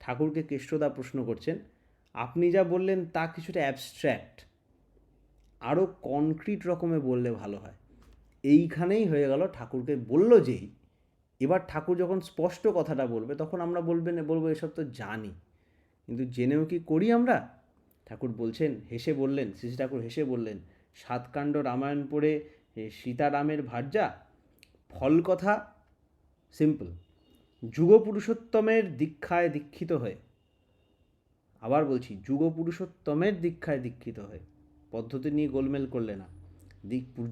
ঠাকুরকে কেষ্টদা প্রশ্ন করছেন, আপনি যা বললেন তা কিছুটা অ্যাবস্ট্র্যাক্ট, আরও কনক্রিট রকমে বললে ভালো হয়। এইখানেই হয়ে গেল, ঠাকুরকে বলল যেই, এবার ঠাকুর যখন স্পষ্ট কথাটা বলবে তখন আমরা বলবো এসব তো জানি, কিন্তু জেনেও কি করি আমরা? ঠাকুর বলছেন, হেসে বললেন, শ্রী শ্রী ঠাকুর হেসে বললেন, সাতকাণ্ড রামায়ণ পড়ে সীতারামের ভার্যা? ফল কথা সিম্পল, যুগ পুরুষোত্তমের দীক্ষায় দীক্ষিত হয়ে, আবার বলছি, যুগ পুরুষোত্তমের দীক্ষায় দীক্ষিত হয়ে, পদ্ধতি নিয়ে গোলমেল করলে না,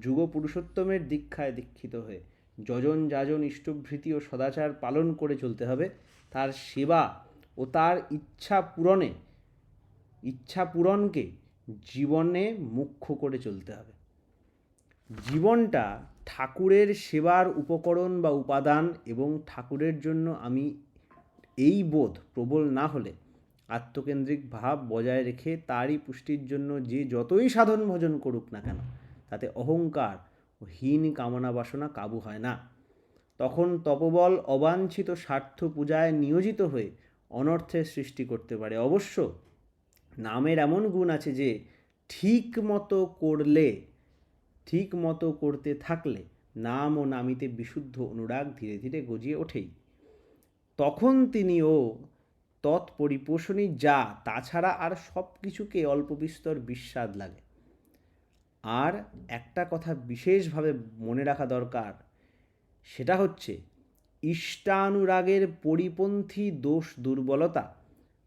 যুগ পুরুষোত্তমের দীক্ষায় দীক্ষিত হয়ে যজন যাজন ইষ্টভৃতি ও সদাচার পালন করে চলতে হবে। তার সেবা ও তার ইচ্ছা পূরণকে জীবনে মুখ্য করে চলতে হবে। জীবনটা ঠাকুরের সেবার উপকরণ বা উপাদান, এবং ঠাকুরের জন্য আমি এই বোধ প্রবল না হলে আত্মকেন্দ্রিক ভাব বজায় রেখে তারই পুষ্টির জন্য যে যতই সাধন ভজন করুক না কেন, তাতে অহংকার ও হীন কামনা বাসনা কাবু হয় না। তখন তপবল অবাঞ্ছিত স্বার্থ পূজায় নিয়োজিত হয়ে অনর্থের সৃষ্টি করতে পারে। অবশ্য নামের এমন গুণ আছে যে ঠিক মতো করতে থাকলে নাম ও নামিতে বিশুদ্ধ অনুরাগ ধীরে ধীরে গজিয়ে ওঠেই। তখন তিনিও তৎপরিপোষণী, যা তাছাড়া আর সব কিছুকে অল্প বিস্তর বিস্বাদ লাগে। আর একটা কথা বিশেষভাবে মনে রাখা দরকার, সেটা হচ্ছে ইষ্টানুরাগের পরিপন্থী দোষ দুর্বলতা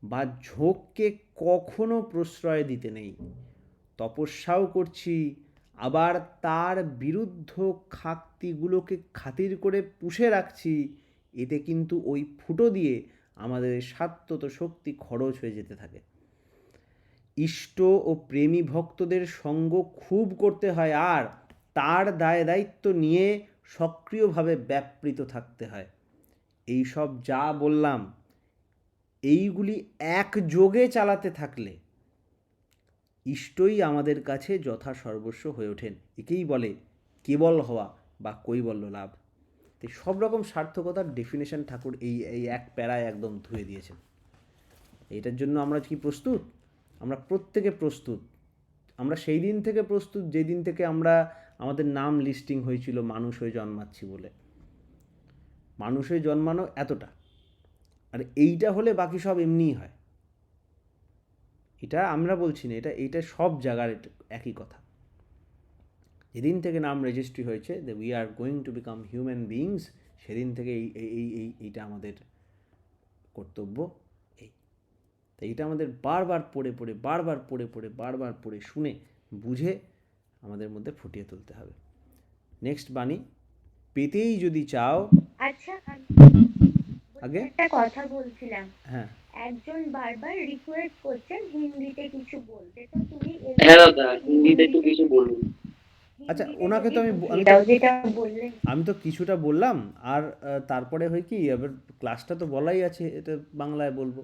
বা ঝোঁককে কখনো প্রশ্রয় দিতে নেই। তপস্যাও করছি, আবার তার বিরুদ্ধ খাক্তিগুলোকে খাতির করে পুষে রাখছি, এতে কিন্তু ওই ফুটো দিয়ে আমাদের সাত্যত শক্তি খরচ হয়ে যেতে থাকে। ইষ্ট ও প্রেমী ভক্তদের সঙ্গ খুব করতে হয়, আর তার দায় দায়িত্ব নিয়ে সক্রিয়ভাবে ব্যাপৃত থাকতে হয়। এই সব যা বললাম, এইগুলি একযোগে চালাতে থাকলে ইষ্টই আমাদের কাছে যথা সর্বস্ব হয়ে ওঠেন। একেই বলে কেবল হওয়া বা কৈবল্য লাভ। তো সব রকম সার্থকতার ডেফিনেশন ঠাকুর এই এক প্যারায় একদম ধুয়ে দিয়েছেন। এটার জন্য আমরা কি প্রস্তুত? আমরা প্রত্যেকে প্রস্তুত। আমরা সেই দিন থেকে প্রস্তুত যেদিন থেকে আমাদের নাম লিস্টিং হয়েছিল মানুষ হয়ে জন্মাচ্ছি বলে। মানুষ হয়ে জন্মানো এতটা, আর এইটা হলে বাকি সব এমনিই হয়। এটা আমরা বলছি না, এটা সব জায়গার একই কথা। যেদিন থেকে নাম রেজিস্ট্রি হয়েছে যে we are going to become human beings, সেদিন থেকে এইটা আমাদের কর্তব্য। তাই এটা আমাদের বারবার পড়ে শুনে বুঝে আমাদের মধ্যে ফুটিয়ে তুলতে হবে। নেক্সট বাণী, পেতেই যদি চাও। আচ্ছা, আগে একটা কথা বলছিলাম, হ্যাঁ, একজন বারবার রিকোয়েস্ট করছেন হিন্দিতে কিছু বলতে, তো তুমি হ্যাঁ দাদা, হিন্দিতে একটু কিছু বলুন। আচ্ছা, ওনাকে তো যেটা বললেন। আমি তো কিছুটা বললাম, আর তারপরে হয় কি, এবার ক্লাসটা তো বলাই আছে, এটা বাংলায় বলবো।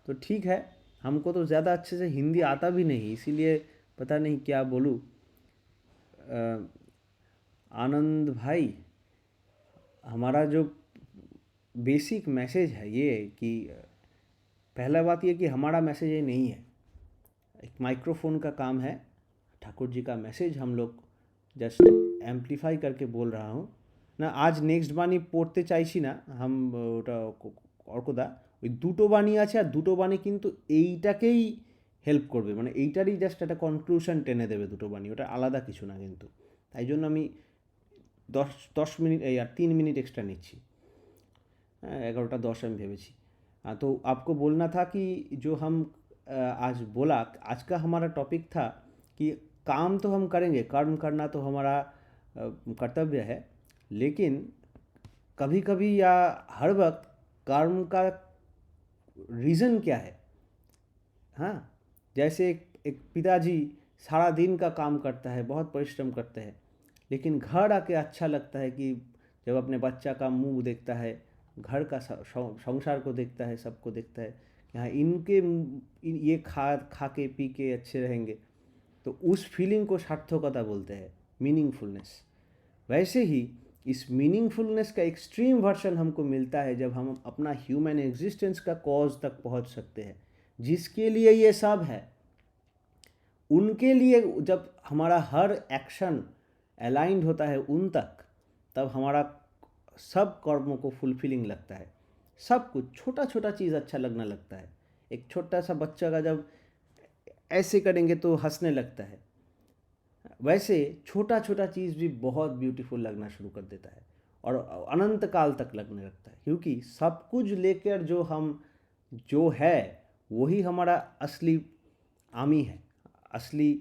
तो ठीक है, हमको तो ज़्यादा अच्छे से हिंदी आता भी नहीं, इसीलिए पता नहीं क्या बोलूँ। आनंद भाई, हमारा जो बेसिक मैसेज है ये कि पहला बात ये कि हमारा मैसेज ये नहीं है, एक माइक्रोफोन का काम है। ठाकुर जी का मैसेज हम लोग जस्ट एम्पलीफाई करके बोल रहा हूँ ना। आज नेक्स्ट बानी पढ़ते चाইছি না, हम ওটা অর্কদা ওই দুটো বাণী আছে, আর দুটো বাণী কিন্তু এইটাকেই হেল্প করবে, মানে এইটারই জাস্ট একটা কনক্লুশন টেনে দেবে দুটো বাণী, ওটা আলাদা কিছু না কিন্তু। তাই জন্য আমি 10 মিনিট আর 3 মিনিট এক্সট্রা নিচ্ছি। হ্যাঁ, 11টা 10 আমি ভেবেছি। तो आपको बोलना था कि जो हम आज बोला, आज का हमारा टॉपिक था कि काम तो हम करेंगे, कर्म करना तो हमारा कर्तव्य है, लेकिन कभी कभी या हर वक्त कर्म का रीज़न क्या है। हाँ, जैसे एक पिताजी सारा दिन का काम करता है, बहुत परिश्रम करते हैं, लेकिन घर आके अच्छा लगता है कि जब अपने बच्चा का मुंह देखता है, घर का संसार को देखता है, सबको देखता है कि हाँ ये खा के पी के अच्छे रहेंगे, तो उस फीलिंग को सार्थकता बोलते हैं, मीनिंगफुलनेस। वैसे ही इस मीनिंगफुलनेस का एक्सट्रीम वर्जन हमको मिलता है जब हम अपना ह्यूमन एग्जिस्टेंस का कॉज तक पहुंच सकते हैं, जिसके लिए ये सब है। उनके लिए जब हमारा हर एक्शन अलाइंड होता है उन तक, तब हमारा सब कर्मों को फुलफिलिंग लगता है। सब कुछ छोटा छोटा चीज़ अच्छा लगना लगता है। एक छोटा सा बच्चा का जब ऐसे करेंगे तो हंसने लगता है, वैसे छोटा छोटा चीज़ भी बहुत ब्यूटीफुल लगना शुरू कर देता है और अनंत काल तक लगने लगता है, क्योंकि सब कुछ लेकर जो है वही हमारा असली आमी है, असली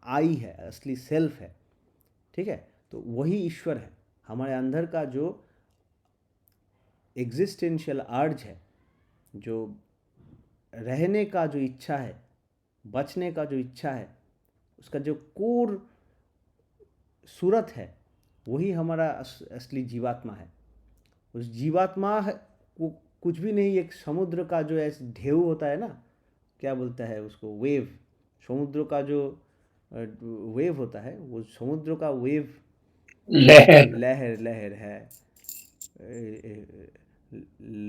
आई है, असली सेल्फ है। ठीक है, तो वही ईश्वर है। हमारे अंदर का जो एग्जिस्टेंशियल अर्ज है, जो रहने का जो इच्छा है, बचने का जो इच्छा है, उसका जो कोर सूरत है, वही हमारा असली जीवात्मा है। उस जीवात्मा को कुछ भी नहीं, एक समुद्र का जो ऐसे ढेउ होता है ना, क्या बोलता है उसको, वेव, समुद्र का जो वेव होता है, वो समुद्र का वेव, लहर लहर लहर है,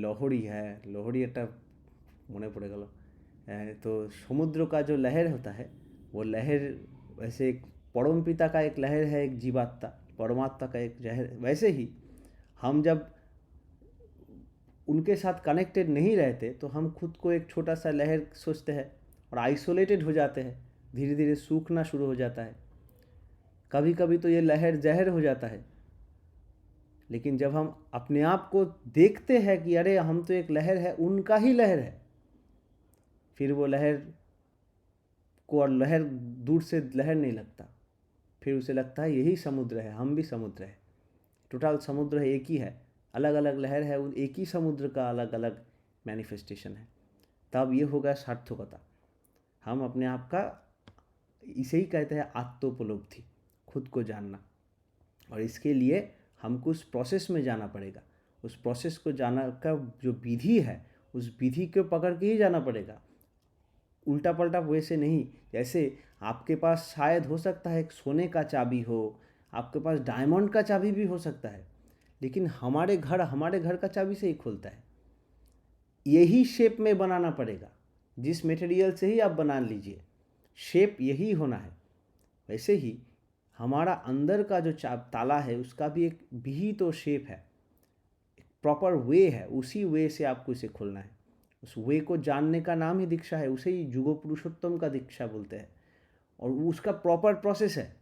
লহরী है, লহরী একটা মনে पड़े गल। तो समुद्र का जो लहर होता है, वो लहर वैसे एक परम पिता का एक लहर है, एक जीवात्मा परमात्मा का एक लहर। वैसे ही हम जब उनके साथ कनेक्टेड नहीं रहते तो हम खुद को एक छोटा सा लहर सोचते हैं और आइसोलेटेड हो जाते हैं, धीरे धीरे सूखना शुरू हो जाता है। कभी कभी तो ये लहर जहर हो जाता है। लेकिन जब हम अपने आप को देखते हैं कि अरे हम तो एक लहर है, उनका ही लहर है, फिर वो लहर को, और लहर दूर से लहर नहीं लगता, फिर उसे लगता है यही समुद्र है, हम भी समुद्र है, टोटल समुद्र है, एक ही है, अलग अलग लहर है, उन एक ही समुद्र का अलग अलग मैनिफेस्टेशन है। तब ये होगा सार्थकता। हम अपने आप का, इसे ही कहते हैं आत्मोपलब्धि, खुद को जानना। और इसके लिए हमको उस प्रोसेस में जाना पड़ेगा। उस प्रोसेस को जाना का जो विधि है, उस विधि को पकड़ के ही जाना पड़ेगा, उल्टा पल्टा वैसे नहीं। जैसे आपके पास शायद हो सकता है एक सोने का चाबी हो, आपके पास डायमंड का चाबी भी हो सकता है, लेकिन हमारे घर का चाबी से ही खुलता है। यही शेप में बनाना पड़ेगा, जिस मटेरियल से ही आप बना लीजिए, शेप यही होना है। वैसे ही हमारा अंदर का जो ताला है, उसका भी एक भी तो शेप है, एक प्रॉपर वे है, उसी वे से आपको इसे खोलना है। उस वे को जानने का नाम ही दीक्षा है, उसे ही जुगो पुरुषोत्तम का दीक्षा बोलते हैं। और उसका प्रॉपर प्रोसेस है,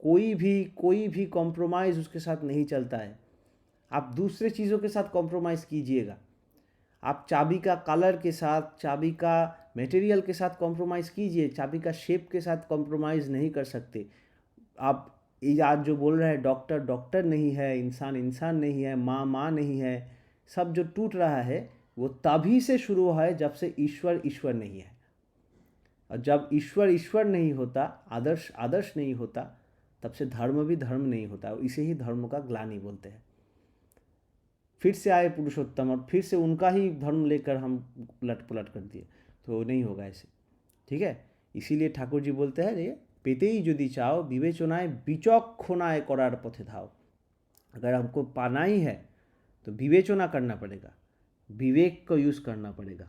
कोई भी कॉम्प्रोमाइज़ उसके साथ नहीं चलता है। आप दूसरे चीज़ों के साथ कॉम्प्रोमाइज़ कीजिएगा, आप चाबी का कलर के साथ, चाबी का मटेरियल के साथ कॉम्प्रोमाइज़ कीजिए, चाबी का शेप के साथ कॉम्प्रोमाइज़ नहीं कर सकते। आप आज जो बोल रहे हैं डॉक्टर नहीं है, इंसान नहीं है, माँ नहीं है, सब जो टूट रहा है वो तभी से शुरू हुआ है जब से ईश्वर नहीं है। और जब ईश्वर नहीं होता, आदर्श नहीं होता, तब से धर्म भी धर्म नहीं होता। इसे ही धर्म का ग्लानि बोलते हैं। फिर से आए पुरुषोत्तम और फिर से उनका ही धर्म लेकर हम उलट पुलट कर दिए, तो नहीं होगा ऐसे। ठीक है, इसीलिए ठाकुर जी बोलते हैं, ये पेतेई यदि चाओ विवेचनाएं विचक्षणाएं करार पथे धाओ। अगर हमको पाना ही है तो विवेचना करना पड़ेगा, विवेक को यूज़ करना पड़ेगा।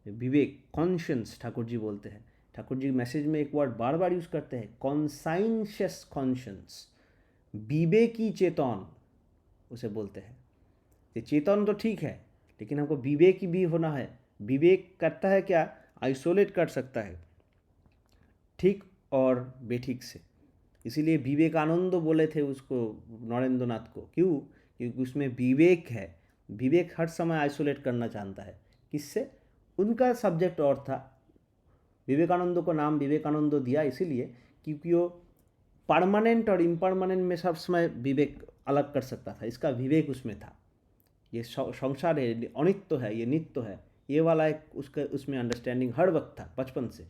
विवेक, कॉन्शियंस ठाकुर जी बोलते हैं। ठाकुर जी मैसेज में एक वर्ड बार बार यूज़ करते हैं, कॉन्साइंशियस कॉन्शियंस, विवेकी चेतन उसे बोलते हैं। ये चेतन तो ठीक है, लेकिन हमको विवेकी भी होना है। विवेक करता है क्या, आइसोलेट कर सकता है ठीक और बेठीक से। इसीलिए विवेकानंद बोले थे उसको, नरेंद्र नाथ को, क्यों? क्योंकि उसमें विवेक है। विवेक हर समय आइसोलेट करना जानता है। किससे? उनका सब्जेक्ट और था। विवेकानंद को नाम विवेकानंद दिया इसीलिए क्योंकि वो परमानेंट और इम्परमानेंट में सब समय विवेक अलग कर सकता था। इसका विवेक उसमें था। ये संसार है, अनित्य है, ये नित्य है, ये वाला एक उसमें अंडरस्टैंडिंग हर वक्त था बचपन से।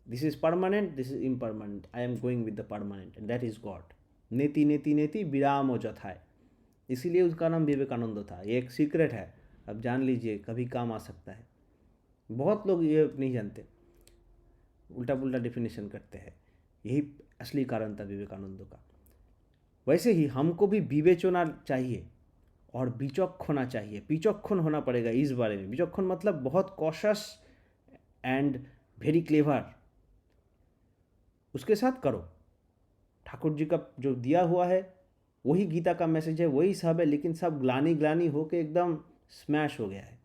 This is permanent, this is impermanent, I am going with the permanent and that is God. नेति नेति नेति विरामो जथाय, इसीलिए उसका नाम विवेकानंद था। ये एक सीक्रेट है, अब जान लीजिए, कभी काम आ सकता है। बहुत लोग ये नहीं जानते, उल्टा पुल्टा डेफिनेशन करते हैं। यही असली कारण था विवेकानंद का। वैसे ही हमको भी विवेचना चाहिए और विचक्षण चाहिए। विचक्षण होना पड़ेगा इस बारे में। विचक्षण मतलब बहुत कॉशस एंड वेरी क्लेवर, उसके साथ करो। ठाकुर जी का जो दिया हुआ है वही गीता का मैसेज है, वही सब है, लेकिन सब ग्लानी ग्लानी होके एकदम स्मैश हो गया है।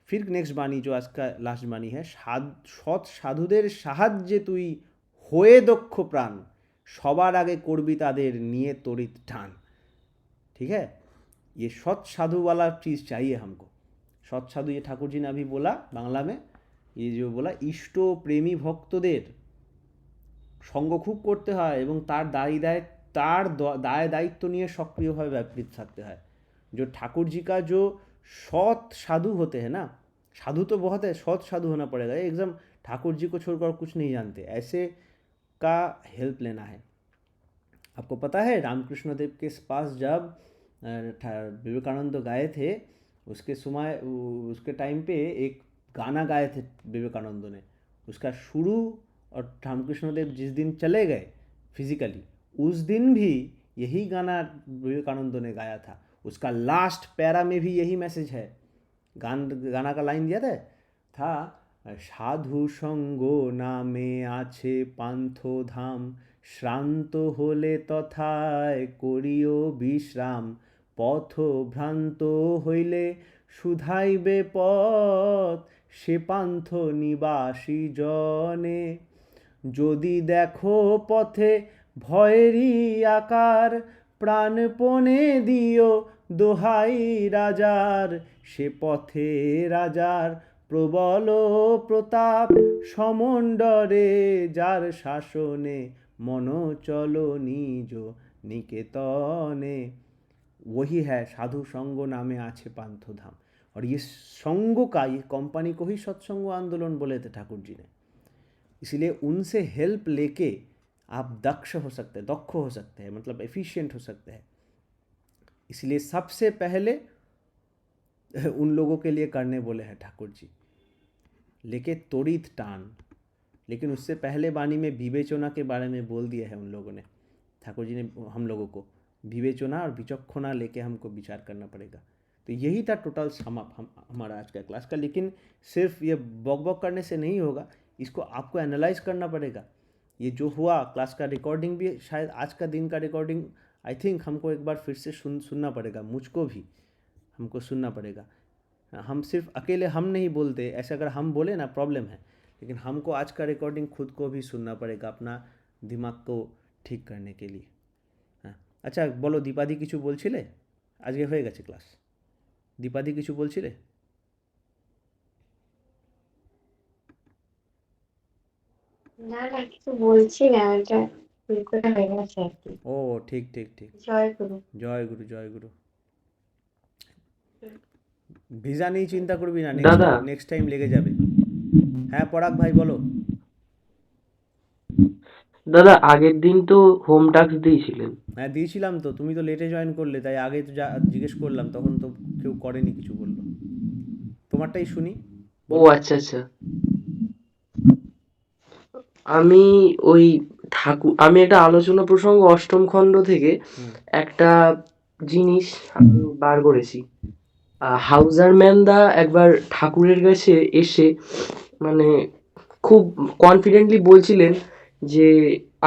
फिर नेक्स्ट बाणी जो आज का लास्ट बाणी है, সৎ সাধুদের সাহায্যে তুই হয়ে দক্ষ প্রাণ, সবার আগে করবি তাদের নিয়ে তড়িৎ টান। ठीक है, ये सत साधु वाला चीज़ चाहिए हमको। सत साधु ये ठाकुर जी ने अभी बोला बांग्ला में, ये जो बोला इष्ट प्रेमी ভক্তদের সঙ্গ খুব করতে হয় এবং তার দায় দায়িত্ব নিয়ে सक्रियভাবে ব্যাপৃত থাকতে হয়। जो ठाकुर जी का जो सत साधु होते हैं ना, साधु तो बहुत है, सत साधु होना पड़ेगा, एकदम ठाकुर जी को छोड़कर कुछ नहीं जानते, ऐसे का हेल्प लेना है। आपको पता है रामकृष्ण देव के पास जब विवेकानंद गाए थे, उसके समय उसके टाइम पे एक गाना गाए थे विवेकानंद ने, उसका शुरू और रामकृष्ण देव जिस दिन चले गए फिजिकली, उस दिन भी यही गाना विवेकानंद ने गाया था। उसका लास्ट पैरा में भी यही मैसेज है। गाना का लाइन दिया था साधु संग नामे आछे पान्थ धाम, श्रांत होले तथाय करियो विश्राम, पथ भ्रांत हইলে শুধাইবে পথ, সে পান্থ নিবাসী জনে, যদি দেখো পথে ভয়েরই আকার, প্রাণপণে দিও দোহাই রাজার, সে পথে রাজার প্রবল প্রতাপ, সমণ্ডরে যার শাসনে মন চলো নিজ निकेतने। वही है साधु संग नामे आछे पान्थ धाम। और ये संग का, ये कंपनी को ही सत्संग आंदोलन बोले थे ठाकुर जी ने। इसलिए उनसे हेल्प लेके आप दक्ष हो सकते हैं, दक्ष हो सकते हैं, मतलब एफिशिएंट हो सकते हैं। इसलिए सबसे पहले उन लोगों के लिए करने बोले हैं ठाकुर जी, लेके त्वरित टान। लेकिन उससे पहले वाणी में विवेचना के बारे में बोल दिया है उन लोगों ने, ठाकुर जी ने हम लोगों को विवेचना और विचक्षणा लेके हमको विचार करना पड़ेगा। तो यही था टोटल सम अप हमारा आज का क्लास का। लेकिन सिर्फ ये बॉक बॉक करने से नहीं होगा, इसको आपको एनालाइज करना पड़ेगा। ये जो हुआ क्लास का रिकॉर्डिंग भी, शायद आज का दिन का रिकॉर्डिंग आई थिंक हमको एक बार फिर से सुनना पड़ेगा, मुझको भी हमको सुनना पड़ेगा। हम सिर्फ अकेले हम नहीं बोलते, ऐसे अगर हम बोले ना प्रॉब्लम है, लेकिन हमको आज का रिकॉर्डिंग खुद को भी सुनना पड़ेगा अपना दिमाग को ठीक करने के लिए। हाँ, अच्छा बोलो दीपादी किछु बोलছিলে? আজকে হয়ে গেছে ক্লাস। দীপাদি কিছু বলছিলে? না না কিছু বলছি না, এটা ভুল করে হয়ে গেছে আর কি। ও ঠিক ঠিক ঠিক। জয় গুরু। জয় গুরু জয় গুরু। ভিসা নিয়ে চিন্তা করবি না, দাদা। নেক্সট টাইম লেগে যাবে। হ্যাঁ পরাগ ভাই বলো। দাদা আগের দিন তো হোম টাস্ক দিয়েছিলেন। হ্যাঁ দিয়েছিলাম তো, তুমি তো লেটে জয়েন করলে, তাই আগে তো জিজ্ঞেস করলাম, তখন তো কেউ করেনি কিছু বললো। তোমারটাই শুনি। ও আচ্ছা আচ্ছা। আমি ওই আমি একটা আলোচনা প্রসঙ্গ অষ্টম খণ্ড থেকে একটা জিনিস আমি বার করেছি। হাউজার ম্যানদা একবার ঠাকুরের কাছে এসে মানে খুব কনফিডেন্টলি বলছিলেন যে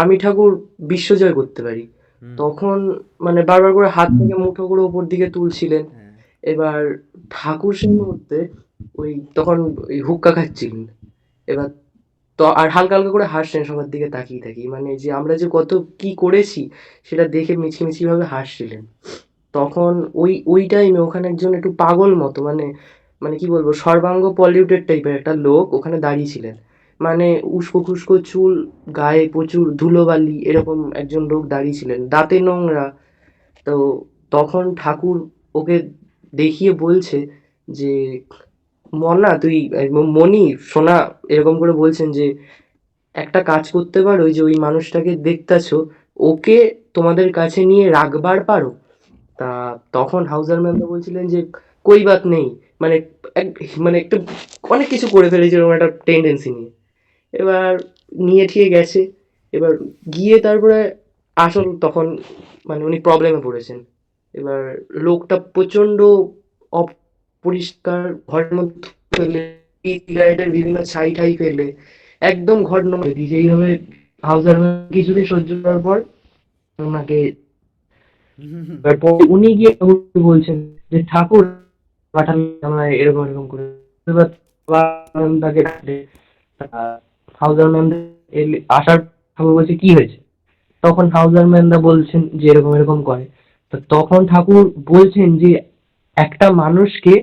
আমি ঠাকুর বিশ্বজয় করতে পারি। তখন মানে বারবার করে হাত থেকে মুঠো করে ওপর দিকে তুলছিলেন। এবার ঠাকুর সেই মুহূর্তে ওই তখন ওই হুক্কা খাচ্ছিলেন। এবার তো আর হালকা হালকা করে হাসছেন সবার দিকে তাকিয়ে তাকিয়ে, মানে যে আমরা যে কত কি করেছি সেটা দেখে মিছিমিছি ভাবে হাসছিলেন। তখন ওই টাইমে ওখানে একজন একটু পাগল মতো মানে মানে কি বলবো সর্বাঙ্গ পলিউটেড টাইপের একটা লোক ওখানে দাঁড়িয়েছিলেন। মানে উস্কো খুস্কো চুল, গায়ে প্রচুর ধুলোবালি, এরকম একজন লোক দাঁড়িয়েছিলেন, দাঁতে নোংরা। তো তখন ঠাকুর ওকে দেখিয়ে বলছে যে মনা তুই মনি সোনা, এরকম করে বলছেন যে একটা কাজ করতে পারো, ওই যে ওই মানুষটাকে দেখতেছো ওকে তোমাদের কাছে নিয়ে রাখবার পারো? তা তখন হাউজার ম্যাম বলছিলেন যে কই বাত নেই, মানে মানে একটু অনেক কিছু করে ফেলেছে এরকম একটা টেন্ডেন্সি নিয়ে। এবার নিয়ে ঠিয়ে গেছে। এবার গিয়ে তারপরে আসল তখন মানে উনি প্রবলেমে পড়েছেন। এবার লোকটা প্রচণ্ড অপরিষ্কার, ঘরের মধ্যে ফেলে সিগারেটের বিভিন্ন ছাই ঠাই ফেলে একদম ঘর যেইভাবে হাউজার কিছুদিন সহ্য করার পর ওনাকে তারপর উনি গিয়ে ঠাকুরকে বলছেন যে ঠাকুর পাঠান আমায় এরকম এরকম করে। এবার আবার তাকে ডাকলে, হাউজার ম্যান আসার ঠাকুর বলছে কি হয়েছে, তখন হাউজার ম্যানদা বলছেন যে এরকম এরকম করে। তো তখন ঠাকুর বলছেন যে একটা মানুষকে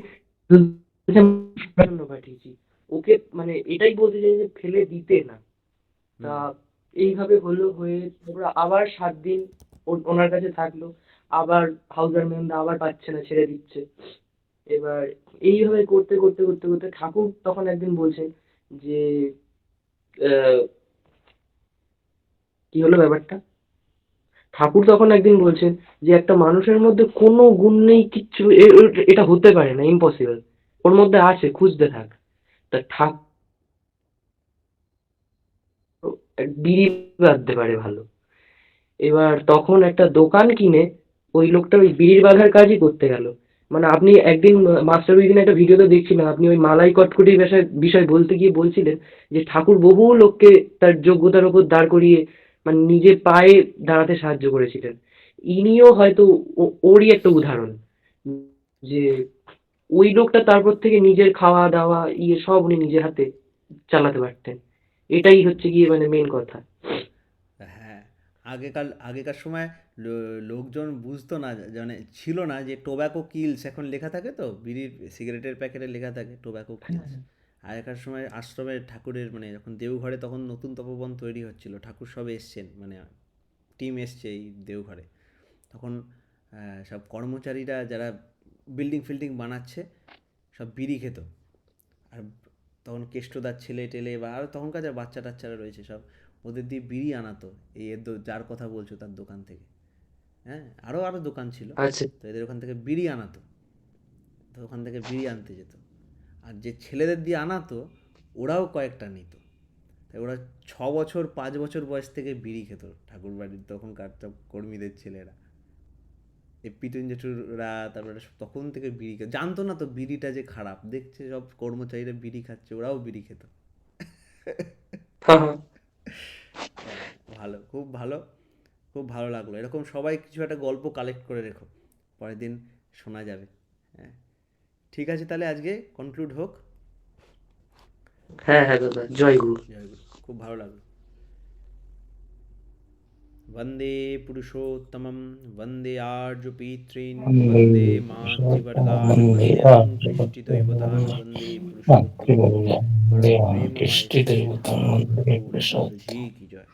জন্য পাঠিয়েছি, ওকে মানে এটাই বলতে চাই যে ফেলে দিতে না। তা এইভাবে হলো, হয়ে ওরা আবার 7 দিন ওনার কাছে থাকলো। আবার হাউজার ম্যানদা আবার পাচ্ছে না, ছেড়ে দিচ্ছে। এবার এইভাবে করতে করতে করতে করতে ঠাকুর তখন একদিন বলছেন যে আহ, কি হলো ব্যাপারটা, ঠাকুর তখন একদিন বলছেন যে একটা মানুষের মধ্যে কোনো গুণ নেই, কিচ্ছু এটা হতে পারে না, ইম্পসিবল, ওর মধ্যে আছে, খুঁজতে থাক। তা ঠাকুর বিড়ি বাঁধতে পারে ভালো। এবার তখন একটা দোকান কিনে ওই লোকটা ওই বিড়ির বাঁধার কাজই করতে গেল। মানে আপনি একদিন মাস্টার উইদিন একটা ভিডিওতে দেখছিলেন, আপনি ওই মালাই কটকটির বিষয় বলতে গিয়ে বলছিলেন যে ঠাকুর বহু লোককে তার যোগ্যতার উপর দাঁড় করিয়ে মানে নিজের পায়ে দাঁড়াতে সাহায্য করেছিলেন। ইনিও হয়তো ওরই একটা উদাহরণ, যে ওই লোকটা তারপর থেকে নিজের খাওয়া দাওয়া সব উনি নিজের হাতে চালাতে পারতেন। এটাই হচ্ছে গিয়ে মানে মেন কথা। হ্যাঁ, আগেকার সময় লোকজন বুঝতো না, মানে ছিল না যে টোব্যাকো কিলস এখন লেখা থাকে, তো বিড়ির সিগারেটের প্যাকেটে লেখা থাকে টোব্যাকো কিলস। আগেকার সময় আশ্রমে ঠাকুরের মানে যখন দেওঘরে তখন নতুন তপোবন তৈরি হচ্ছিল, ঠাকুর সব এসছেন, মানে টিম এসছে এই দেওঘরে, তখন সব কর্মচারীরা যারা বিল্ডিং ফিল্ডিং বানাচ্ছে সব বিড়ি খেত। আর তখন কেষ্টদার ছেলে টেলে বা আরও তখনকার যা বাচ্চা টাচ্চারা রয়েছে সব ওদের দিয়ে বিড়ি আনাতো, এই যার কথা বলছো তার দোকান থেকে। হ্যাঁ, আরও দোকান ছিল, আচ্ছা। তো এদের ওখান থেকে বিড়ি আনাতো, তো ওখান থেকে বিড়ি আনতে যেত। আর যে ছেলেদের দিয়ে আনাতো ওরাও কয়েকটা নিত, তাই ওরা 6 বছর 5 বছর বয়স থেকে বিড়ি খেত ঠাকুর বাড়ির তখনকার সব কর্মীদের ছেলেরা। এই পিটন জেঠুরা তারপরে তখন থেকে বিড়ি খেত, জানতো না তো বিড়িটা যে খারাপ, দেখছে সব কর্মচারীরা বিড়ি খাচ্ছে, ওরাও বিড়ি খেত। হ্যাঁ, হ্যাঁ। ভালো, খুব ভালো, খুব ভালো লাগলো। এরকম সবাই কিছু একটা গল্প কালেক্ট করে রেখো, পরের দিন শোনা যাবে। হ্যাঁ, ঠিক আছে, তাহলে আজকে কনক্লুড হোক। হ্যাঁ হ্যাঁ দাদা, জয় গুরু। জয় গুরু, খুব ভালো লাগলো। वन्दे पुरुषोत्तमं वन्दे आर्जुपितॄन् वन्दे मातृवर्गान् वन्दे अंकृष्टिदैवतान् वन्दे पुरुषोत्तमं प्रेममय श्रीराम लाल जी की जय।